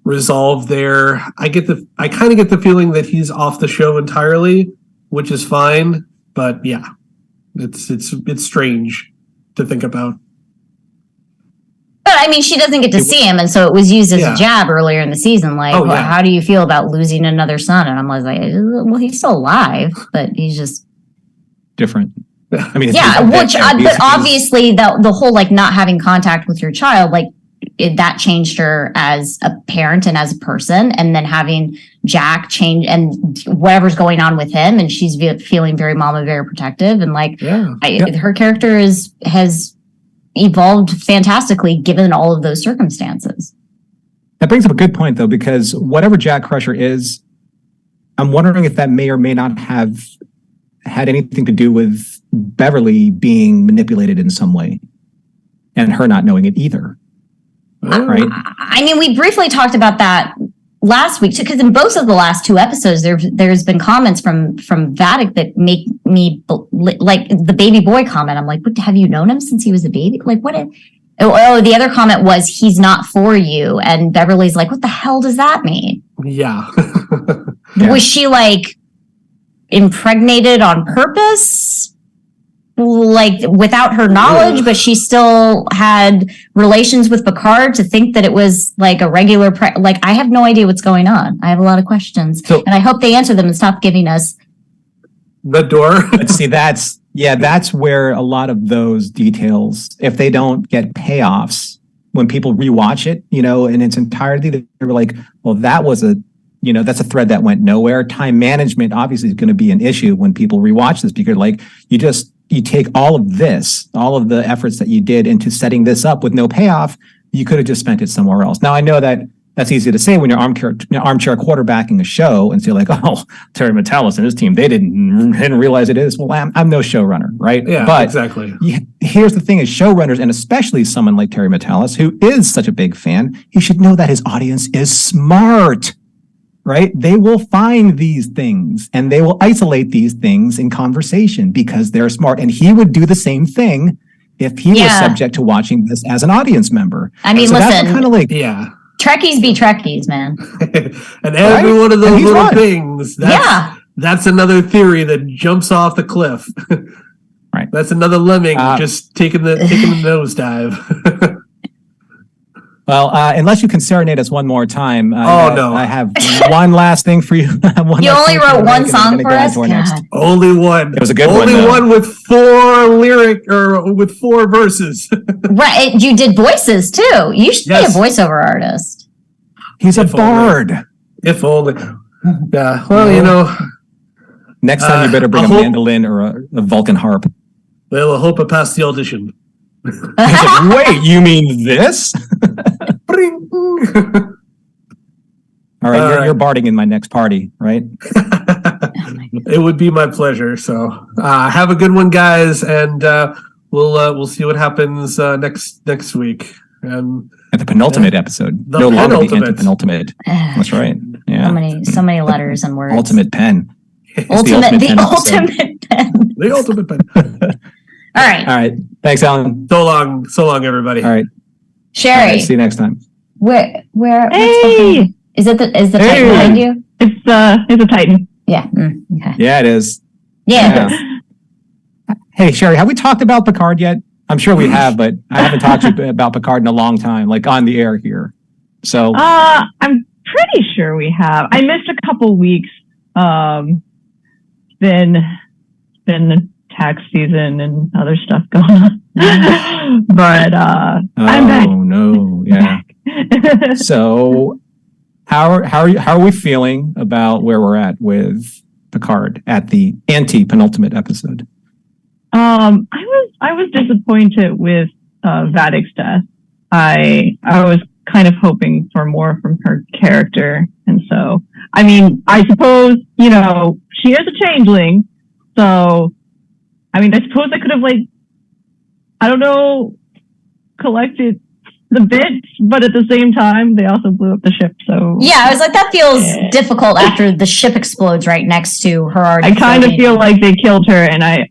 resolve there. I kind of get the feeling that he's off the show entirely, which is fine. But yeah, it's strange to think about. But I mean, she doesn't get to see him, and so it was used as a jab earlier in the season. Like, how do you feel about losing another son? And I'm like, well, he's still alive, but he's just different. I mean, but obviously the whole like not having contact with your child, like that changed her as a parent and as a person, and then having Jack change and whatever's going on with him, and she's feeling very mama, very protective, and like her character has evolved fantastically given all of those circumstances. That brings up a good point, though, because whatever Jack Crusher is, I'm wondering if that may or may not have had anything to do with Beverly being manipulated in some way and her not knowing it either. Right? I mean, we briefly talked about that last week, because in both of the last two episodes, there's been comments from Vatic that make me like the baby boy comment. I'm like, what, have you known him since he was a baby? Like, what? The other comment was, he's not for you. And Beverly's like, what the hell does that mean? Yeah. Was she like impregnated on purpose? Like without her knowledge, but she still had relations with Picard to think that it was like a regular like, I have no idea what's going on. I have a lot of questions, and I hope they answer them and stop giving us the door. See, that's where a lot of those details, if they don't get payoffs when people rewatch it, you know, in its entirety, they're like, well, that was that's a thread that went nowhere. Time management obviously is going to be an issue when people rewatch this, because like you take all of the efforts that you did into setting this up with no payoff, you could have just spent it somewhere else. Now, I know that that's easy to say when you're armchair quarterbacking a show and say like, oh, Terry Metalis and his team, they didn't realize it is. Well, I'm no showrunner, right? Yeah, but exactly. Here's the thing is, showrunners, and especially someone like Terry Metalis, who is such a big fan, he should know that his audience is smart. right? They will find these things and they will isolate these things in conversation because they're smart. And he would do the same thing if he was subject to watching this as an audience member. I mean, so listen, that's kind of like, Trekkies be Trekkies, man. And every one of those little things, Yeah. that's another theory that jumps off the cliff. Right. That's another lemming just taking the nosedive. Well, unless you can serenade us one more time. No. I have one last thing for you. You only wrote one song for us? God. Only one. It was a good one. Only one with 4 verses. Right. You did voices too. You should be a voiceover artist. He's a bard. If only. Yeah. Well, Next time you better bring a mandolin or a Vulcan harp. Well, I hope I pass the audition. Wait, you mean this? All right, you're barding in my next party, right? It would be my pleasure. So have a good one, guys, and we'll see what happens next week. At the penultimate episode, no longer the anti-penultimate. That's right. Yeah, so many letters and words. Ultimate pen. The ultimate pen. The ultimate pen. All right. Thanks, Alan. So long, everybody. All right, Sherry. All right, see you next time. Where? Hey! Is the Titan behind you? It's a Titan. Yeah. Okay. Yeah, it is. Yeah. Hey, Sherry, have we talked about Picard yet? I'm sure we have, but I haven't talked to you about Picard in a long time, like on the air here. So, I'm pretty sure we have. I missed a couple weeks. Been tax season and other stuff going on, but I'm back. Oh no, yeah. So, how are we feeling about where we're at with Picard at the anti-penultimate episode? I was disappointed with Vadic's death. I was kind of hoping for more from her character, and so I mean, I suppose she is a changeling, so I mean, I suppose I could have collected the bits, but at the same time, they also blew up the ship. So yeah, I was like, that feels difficult after the ship explodes right next to her. Already, I kind of feel like they killed her, and I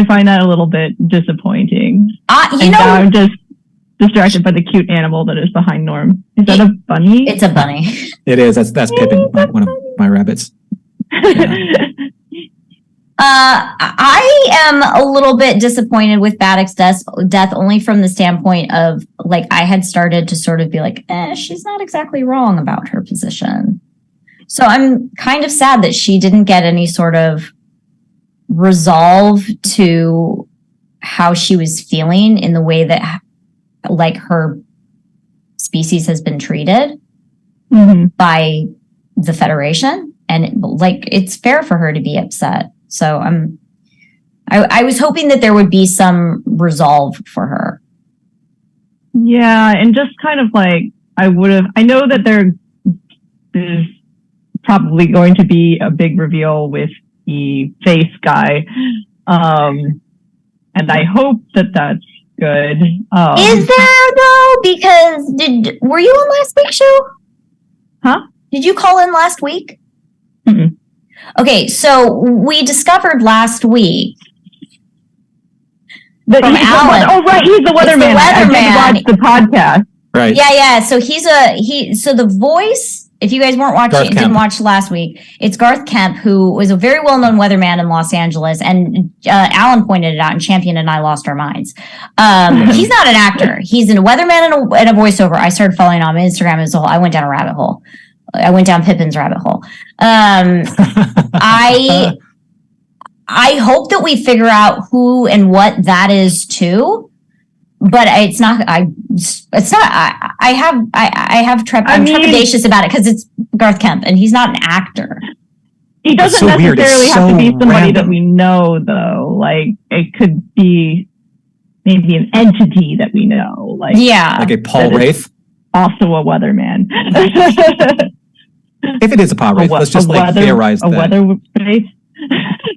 find that a little bit disappointing. I'm just distracted by the cute animal that is behind Norm. Is that a bunny? It's a bunny. It is. That's Pippin, one of my rabbits. Yeah. I am a little bit disappointed with Vadic's death only from the standpoint of I had started to sort of be like, she's not exactly wrong about her position. So I'm kind of sad that she didn't get any sort of resolve to how she was feeling in the way that her species has been treated by the Federation. And it's fair for her to be upset. So I was hoping that there would be some resolve for her. Yeah, and just kind of I know that there is probably going to be a big reveal with the face guy. And I hope that that's good. Is there though? Because were you on last week's show? Huh? Did you call in last week? Mm-mm. Okay, so we discovered last week that from Alan. Right, he's the weatherman. I did watch the podcast. Right. Yeah. So so the voice, if you guys didn't watch last week, it's Garth Kemp, who was a very well-known weatherman in Los Angeles, and Alan pointed it out, and Champion and I lost our minds. He's not an actor. He's a weatherman and a voiceover. I started following on Instagram as a whole. I went down a rabbit hole. I went down Pippin's rabbit hole. I hope that we figure out who and what that is too. But it's not. I'm trepidatious about it because it's Garth Kemp and he's not an actor. He doesn't necessarily have to be somebody that we know, though. It could be maybe an entity that we know. Like a Paul Wraith. Also a weatherman. If it is a Paul Wraith, let's just theorize that. A weather wraith.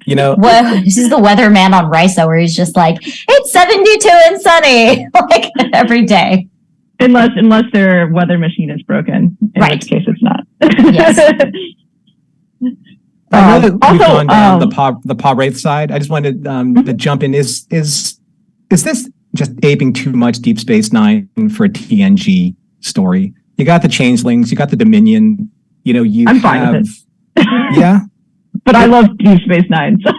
Well, this is the weatherman on Risa, where he's just like, it's 72 and sunny, every day. Unless their weather machine is broken, in which case it's not. Yes. I know that we've also, gone down the Paw Wraith side. I just wanted to jump in. Is this just aping too much Deep Space Nine for a TNG story? You got the Changelings, you got the Dominion. I'm fine with it. Yeah, but I love Deep Space Nine. So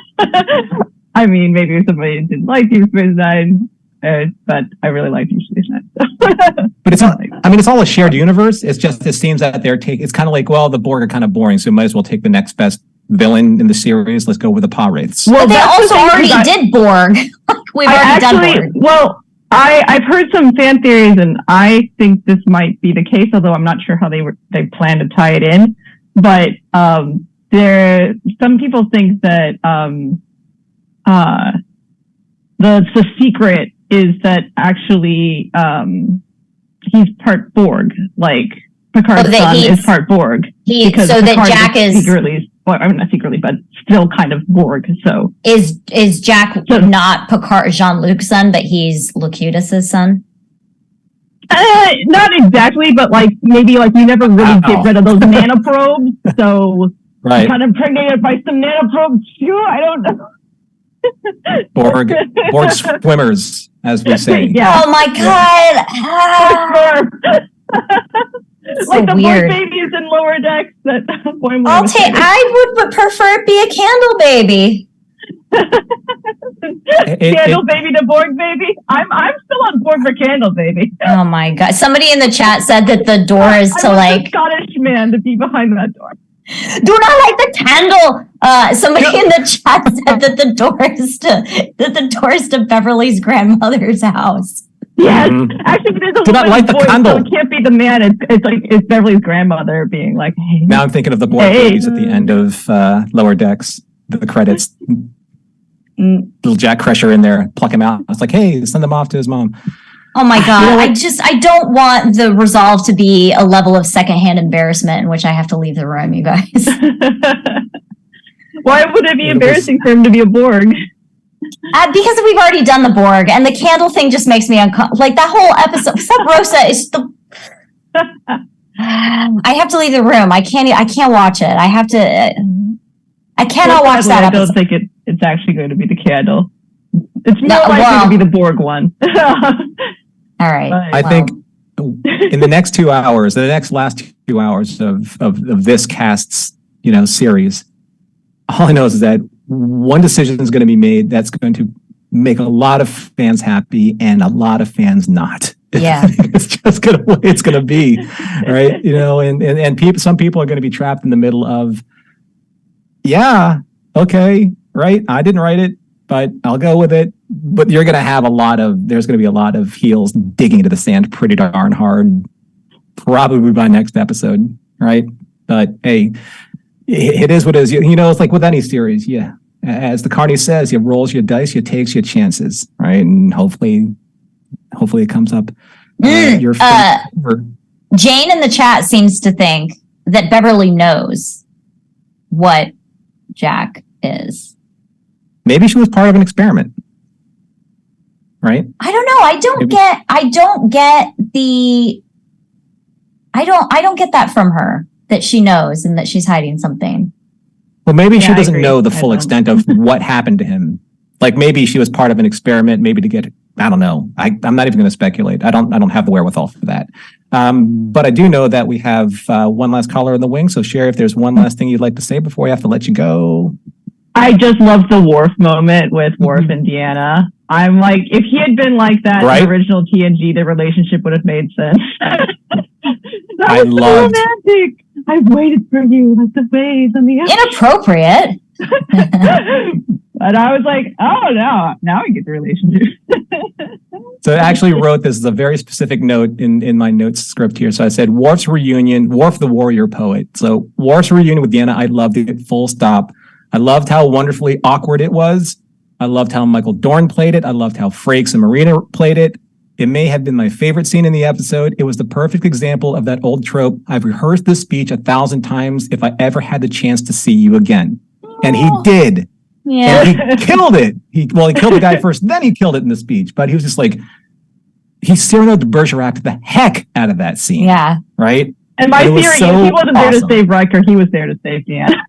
I mean, maybe somebody didn't like Deep Space Nine, but I really like Deep Space Nine. So. But it's not. I mean, it's all a shared universe. It seems that it's kind of like, well, the Borg are kind of boring, so we might as well take the next best villain in the series. Let's go with the Paw Wraiths. Well, they also already did Borg. We've already done Borg. Well, I've heard some fan theories, and I think this might be the case, although I'm not sure how they plan to tie it in. But some people think that the secret is that actually he's part Borg, like Picard's son is part Borg. So that Jack is secretly. Well, I mean, not secretly, but still kind of Borg. So is Jack not Picard Jean-Luc's son, but he's Locutus's son? Not exactly, but like maybe like you never really get rid of those nanoprobes, so right. Kind of impregnated by some nanoprobes too. I don't know. Borg swimmers, as we say. Yeah. Oh my God. So like the weird. Borg babies in Lower Decks. I would prefer it be a candle baby. Candle baby to Borg baby. I'm still on board for Candle baby. Oh my God! Somebody in the chat said that the door is to like Scottish man to be behind that door. Do not light the candle. Somebody in the chat said that the door is to Beverly's grandmother's house. Yes, actually, there's a do not light the voice, candle. So it can't be the man. It's Beverly's grandmother being like, "Hey." Now I'm thinking of the Borg babies at the end of Lower Decks. The credits. Little Jack Crusher in there, pluck him out. It's like, hey, send him off to his mom. Oh my God. I don't want the resolve to be a level of secondhand embarrassment in which I have to leave the room, you guys. Why would it be embarrassing for him to be a Borg? Because we've already done the Borg, and the candle thing just makes me uncomfortable. Like that whole episode, Sub Rosa is the. I have to leave the room. I can't watch it. I have to. I cannot watch that episode. I don't think it's actually going to be the candle. It's more likely to be the Borg one. All right. I think in the next 2 hours, the last 2 hours of this cast's series, all I know is that one decision is going to be made that's going to make a lot of fans happy and a lot of fans not. Yeah. It's just going to be, right? And some people are going to be trapped in the middle of, yeah, okay, right? I didn't write it, but I'll go with it. But there's going to be a lot of heels digging into the sand pretty darn hard, probably by next episode, right? But hey, it is what it is. It's like with any series, yeah. As the Carney says, you rolls your dice, you takes your chances, right? And hopefully it comes up your favor. Jane in the chat seems to think that Beverly knows what Jack is. Maybe she was part of an experiment, right? I don't know. I don't get that from her, that she knows and that she's hiding something. Well, maybe she doesn't know the full extent of what happened to him. Like maybe she was part of an experiment, maybe to get, I don't know. I'm not even going to speculate. I don't have the wherewithal for that. But I do know that we have one last caller in the wing. So Sherry, if there's one last thing you'd like to say before we have to let you go. I just love the Worf moment with Worf and Deanna. I'm like, if he had been like that in the original TNG, the relationship would have made sense. I love romantic. I've waited for you like the waves on the ocean. Inappropriate. And I was like, oh, now we get the relationship. So I actually wrote this as a very specific note in my notes script here. So I said, Worf the warrior poet. So Worf's reunion with Deanna, I loved it, full stop. I loved how wonderfully awkward it was. I loved how Michael Dorn played it. I loved how Frakes and Marina played it. It may have been my favorite scene in the episode. It was the perfect example of that old trope. I've rehearsed this speech 1,000 times if I ever had the chance to see you again. And he did. Yeah. And he killed it. He killed the guy first, then he killed it in the speech. But he was just like, he Cyrano de Bergerac the heck out of that scene. Yeah. Right? And my It was theory so is he wasn't there to awesome. save Riker, he was there to save Deanna.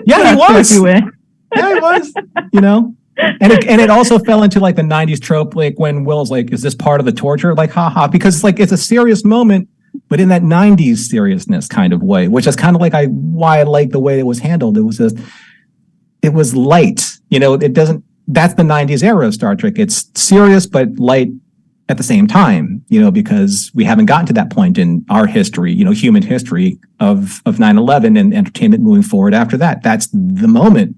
Yeah, he was. You win. Yeah, it was. You know, and it also fell into like the '90s trope, like when Will's like, "Is this part of the torture?" Like, haha, because like it's a serious moment, but in that '90s seriousness kind of way, which is kind of like why I like the way it was handled. It was light. You know, it doesn't. That's the '90s era of Star Trek. It's serious but light at the same time. You know, because we haven't gotten to that point in our history. You know, human history of 9/11 and entertainment moving forward after that. That's the moment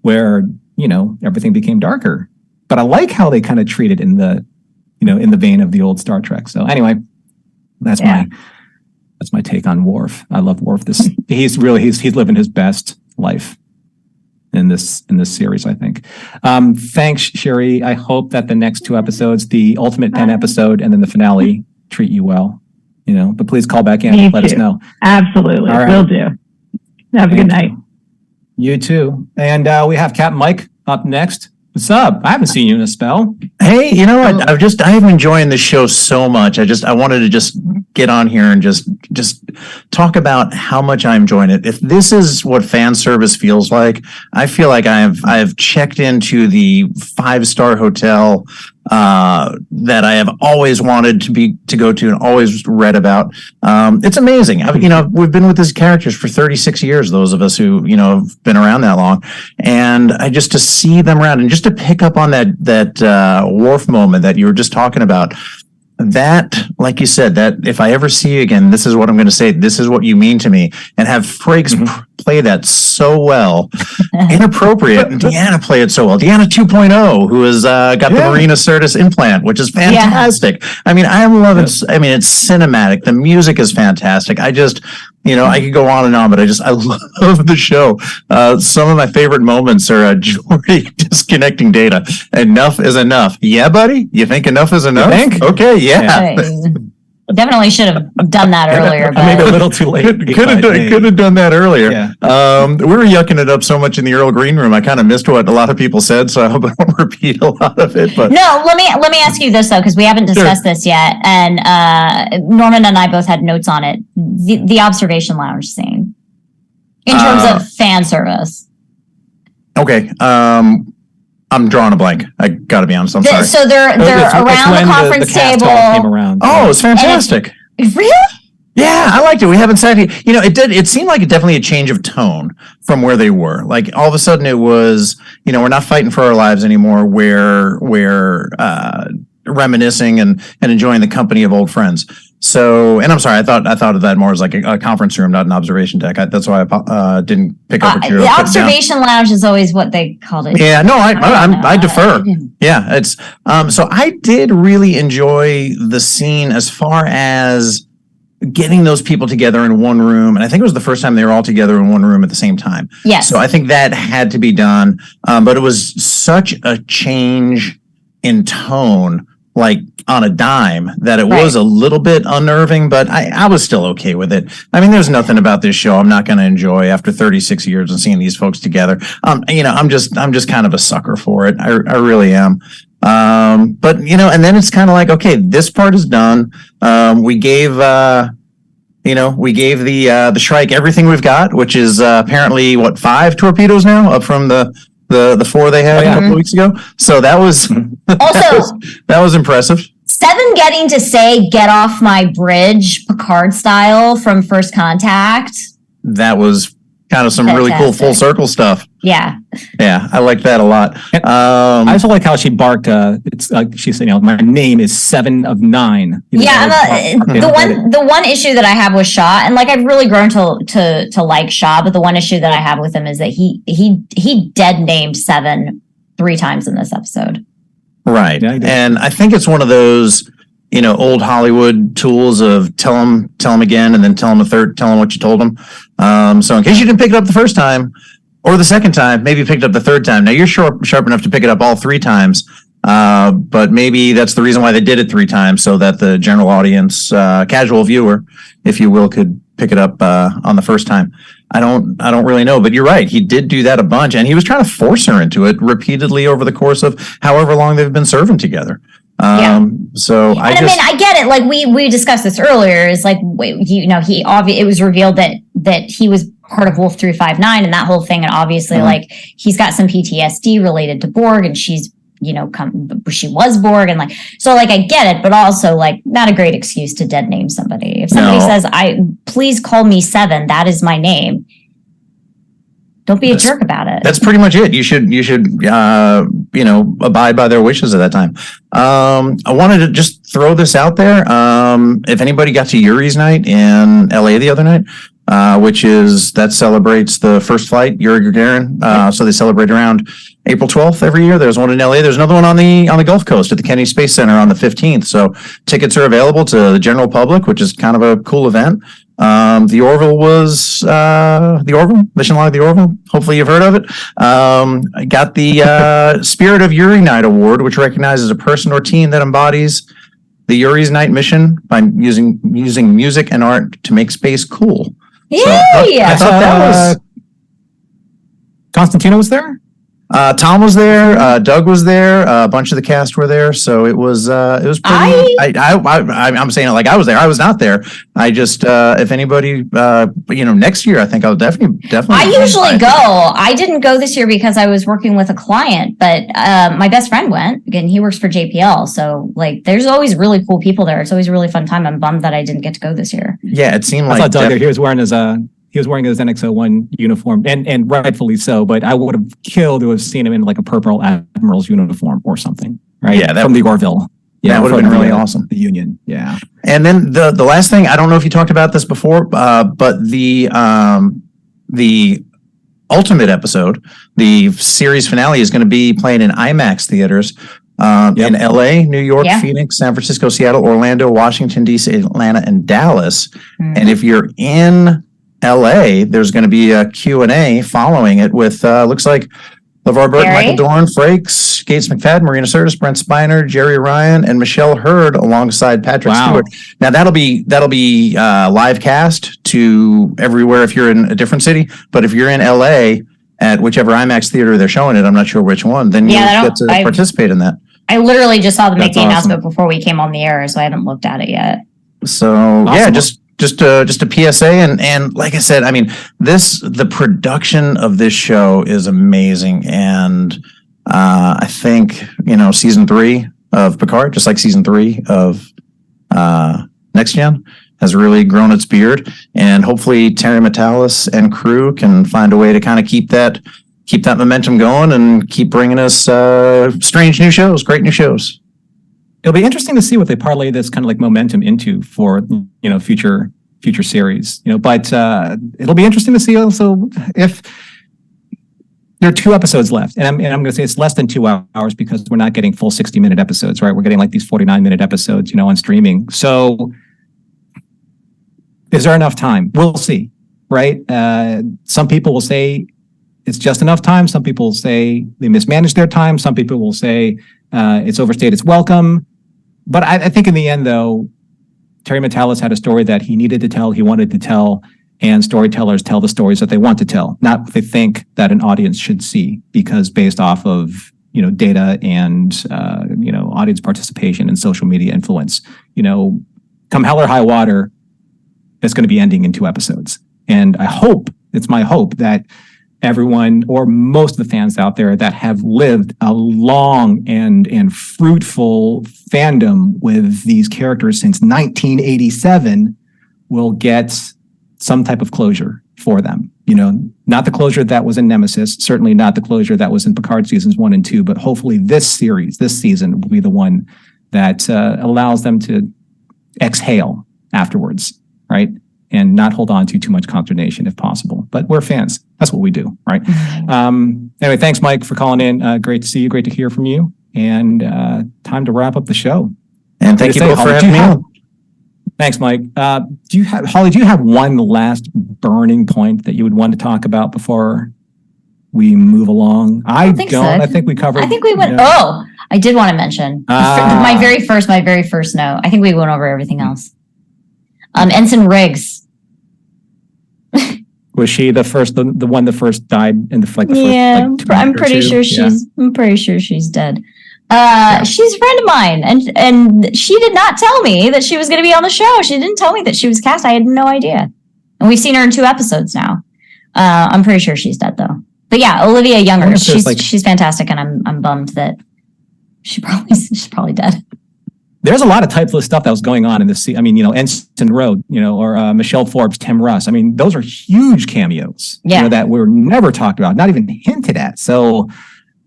where, you know, everything became darker. But I like how they kind of treat it in the vein of the old Star Trek. So anyway, that's my take on Worf. I love Worf. He's living his best life in this series, I think. Thanks, Sherry. I hope that the next two episodes, the Ultimate Pen episode and then the finale, treat you well. You know, but please call back in and let us know. Absolutely. All right. Will do. Have a good night. You too. And we have Captain Mike up next. What's up? I haven't seen you in a spell. Hey, you know what? I'm enjoying the show so much. I wanted to just get on here and just talk about how much I'm enjoying it. If this is what fan service feels like, I feel like I have checked into the 5-star hotel that I have always wanted to go to and always read about. It's amazing. We've been with these characters for 36 years, those of us who, have been around that long. And just to see them around and just to pick up on that Worf moment that you were just talking about, that, like you said, that if I ever see you again, this is what I'm going to say. This is what you mean to me. And have Frakes play that so well. Inappropriate. And Deanna play it so well. Deanna 2.0, who has got the Marina Sirtis implant, which is fantastic. Yeah. I mean, I'm loving it. I mean, it's cinematic. The music is fantastic. I could go on and on, but I love the show. Some of my favorite moments are Geordi disconnecting Data. Enough is enough. Yeah, buddy? You think enough is enough? You think? Okay, yeah. Definitely should have done that earlier. But Maybe a little too late. Could have done that earlier. Yeah. We were yucking it up so much in the Earl Green room. I kind of missed what a lot of people said, so I hope I don't repeat a lot of it. But no, let me ask you this though, because we haven't discussed this yet, and Norman and I both had notes on it. The observation lounge scene, in terms of fan service. Okay. I'm drawing a blank. I got to be honest. I'm sorry. So they're around the conference table. Came around. Oh, it's fantastic. Really? Yeah, I liked it. We haven't said it. It seemed like definitely a change of tone from where they were. Like all of a sudden it was, we're not fighting for our lives anymore. We're reminiscing and enjoying the company of old friends. So, and I'm sorry, I thought of that more as like a conference room, not an observation deck. That's why I didn't pick up what you were the observation lounge is always what they called it. Yeah, no, I defer. Yeah, it's so I did really enjoy the scene as far as getting those people together in one room, and I think it was the first time they were all together in one room at the same time. Yes. So I think that had to be done, but it was such a change in tone, like on a dime, that it was a little bit unnerving, but I was still okay with it. I mean, there's nothing about this show I'm not going to enjoy after 36 years and seeing these folks together. I'm just kind of a sucker for it. I really am. But and then it's kind of like, okay, this part is done. We gave the Shrike everything we've got, which is apparently 5 torpedoes now, up from the 4 they had a couple of weeks ago. So that was also that was impressive. 7 getting to say "get off my bridge" Picard style from First Contact. That was kind of some really cool full circle stuff. Yeah, I like that a lot. I also like how she barked. It's like she said, "My name is 7 of 9." The one issue that I have with Shaw, and like I've really grown to like Shaw, but the one issue that I have with him is that he dead named 7 3 times in this episode. Right, yeah, and I think it's one of those old Hollywood tools of tell them again, and then tell them what you told them. So in case you didn't pick it up the first time or the second time, maybe you picked it up the third time. Now you're sharp enough to pick it up all 3 times, but maybe that's the reason why they did it 3 times, so that the general audience, casual viewer, if you will, could pick it up on the first time. I don't really know, but you're right. He did do that a bunch, and he was trying to force her into it repeatedly over the course of however long they've been serving together. So I mean, I get it. Like we discussed this earlier. Is like, it was revealed that he was part of Wolf 359 and that whole thing, and obviously, like, he's got some PTSD related to Borg, and she's she was Borg, and like, so like I get it, but also like not a great excuse to dead name somebody. If somebody says, please call me Seven, that is my name. Don't be a jerk about it. That's pretty much it. You should abide by their wishes at that time. I wanted to just throw this out there. If anybody got to Yuri's night in LA the other night, that celebrates the first flight, Yuri Gagarin. So they celebrate around April 12th every year. There's one in LA. There's another one on the Gulf Coast at the Kennedy Space Center on the 15th. So tickets are available to the general public, which is kind of a cool event. The Orville was the Orville, Mission Log the Orville. Hopefully you've heard of it. I got the Spirit of Yuri Night Award, which recognizes a person or team that embodies the Yuri's Night mission by using music and art to make space cool. Yay! So I thought that was Constantino was there. Tom was there. Doug was there. A bunch of the cast were there. So it was pretty. I'm saying it like I was there. I was not there. I just if anybody next year, I think I'll definitely. I usually go. I didn't go this year because I was working with a client, but my best friend went. Again, he works for JPL, so like there's always really cool people there. It's always a really fun time. I'm bummed that I didn't get to go this year. Yeah, it seemed like I thought Doug he was wearing his NX-01 uniform, and rightfully so, but I would have killed to have seen him in like a purple admiral's uniform or something, right? Yeah, from the Orville. Yeah, that would have been really awesome. The Union, yeah. And then the last thing, I don't know if you talked about this before, but the ultimate episode, the series finale, is going to be playing in IMAX theaters in LA, New York, Phoenix, San Francisco, Seattle, Orlando, Washington, D.C., Atlanta, and Dallas. And if you're in LA, there's going to be a Q&A following it with looks like LeVar Burton, Michael Dorn, Frakes, Gates McFadden, Marina Sirtis, Brent Spiner, Jerry Ryan, and Michelle Hurd alongside Patrick Stewart. Now that'll be live cast to everywhere if you're in a different city, but if you're in LA at whichever IMAX theater they're showing it, I'm not sure which one, then you get to participate in that. I literally just saw them make the announcement before we came on the air, so I haven't looked at it yet. So just a PSA, and like I said, I mean, the production of this show is amazing, and I think season 3 of Picard, just like season 3 of Next Gen, has really grown its beard, and hopefully Terry Matalas and crew can find a way to kind of keep that momentum going and keep bringing us strange new shows, great new shows. It'll be interesting to see what they parlay this kind of like momentum into for future series. But it'll be interesting to see also if there are 2 episodes left, and I'm going to say it's less than 2 hours because we're not getting full 60-minute episodes, right? We're getting like these 49-minute episodes, on streaming. So is there enough time? We'll see, right? Some people will say it's just enough time. Some people will say they mismanaged their time. Some people will say it's overstayed its welcome. But I think in the end, though, Terry Matalas had a story that he needed to tell, he wanted to tell, and storytellers tell the stories that they want to tell, not what they think that an audience should see, because based off of, data and, audience participation and social media influence, come hell or high water, it's going to be ending in 2 episodes. And it's my hope that everyone or most of the fans out there that have lived a long and fruitful fandom with these characters since 1987 will get some type of closure for them. Not the closure that was in Nemesis, certainly not the closure that was in Picard seasons 1 and 2, but hopefully this season will be the one that allows them to exhale afterwards, right? And not hold on to too much consternation if possible. But we're fans. That's what we do, right? Anyway, thanks, Mike, for calling in. Great to see you. Great to hear from you. And time to wrap up the show. And thank you both for having me on. Thanks, Mike. Do you have one last burning point that you would want to talk about before we move along? I don't. So. I think we covered. I think we went. Oh, I did want to mention my very first note. I think we went over everything else. Ensign Riggs. Was she the one that first died in the first? Yeah, I'm pretty sure she's. I'm pretty sure she's dead. She's a friend of mine, and she did not tell me that she was going to be on the show. She didn't tell me that she was cast. I had no idea. And we've seen her in 2 episodes now. I'm pretty sure she's dead though. But yeah, Olivia Younger, she's fantastic, and I'm bummed that she's probably dead. There's a lot of typeless stuff that was going on in this. I mean, Ensign Road, or Michelle Forbes, Tim Russ. I mean, those are huge cameos, that were never talked about, not even hinted at. So,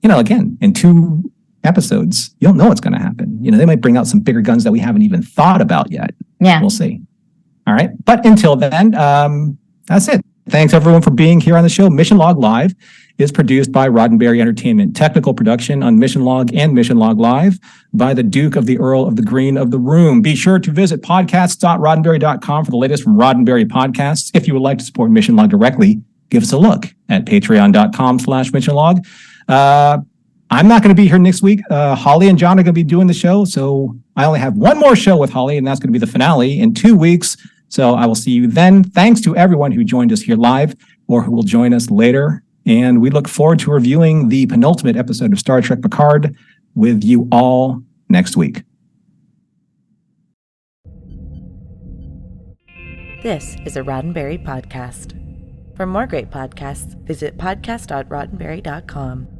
again, in 2 episodes, you don't know what's going to happen. They might bring out some bigger guns that we haven't even thought about yet. Yeah. We'll see. All right. But until then, that's it. Thanks everyone for being here on the show. Mission Log Live is produced by Roddenberry Entertainment. Technical production on Mission Log and Mission Log Live by the Duke of the Earl of the Green of the Room. Be sure to visit podcasts.roddenberry.com for the latest from Roddenberry Podcasts. If you would like to support Mission Log directly, give us a look at patreon.com/Mission Log. I'm not going to be here next week. Holly and John are going to be doing the show. So I only have one more show with Holly, and that's going to be the finale in 2 weeks. So I will see you then. Thanks to everyone who joined us here live or who will join us later. And we look forward to reviewing the penultimate episode of Star Trek Picard with you all next week. This is a Roddenberry podcast. For more great podcasts, visit podcast.roddenberry.com.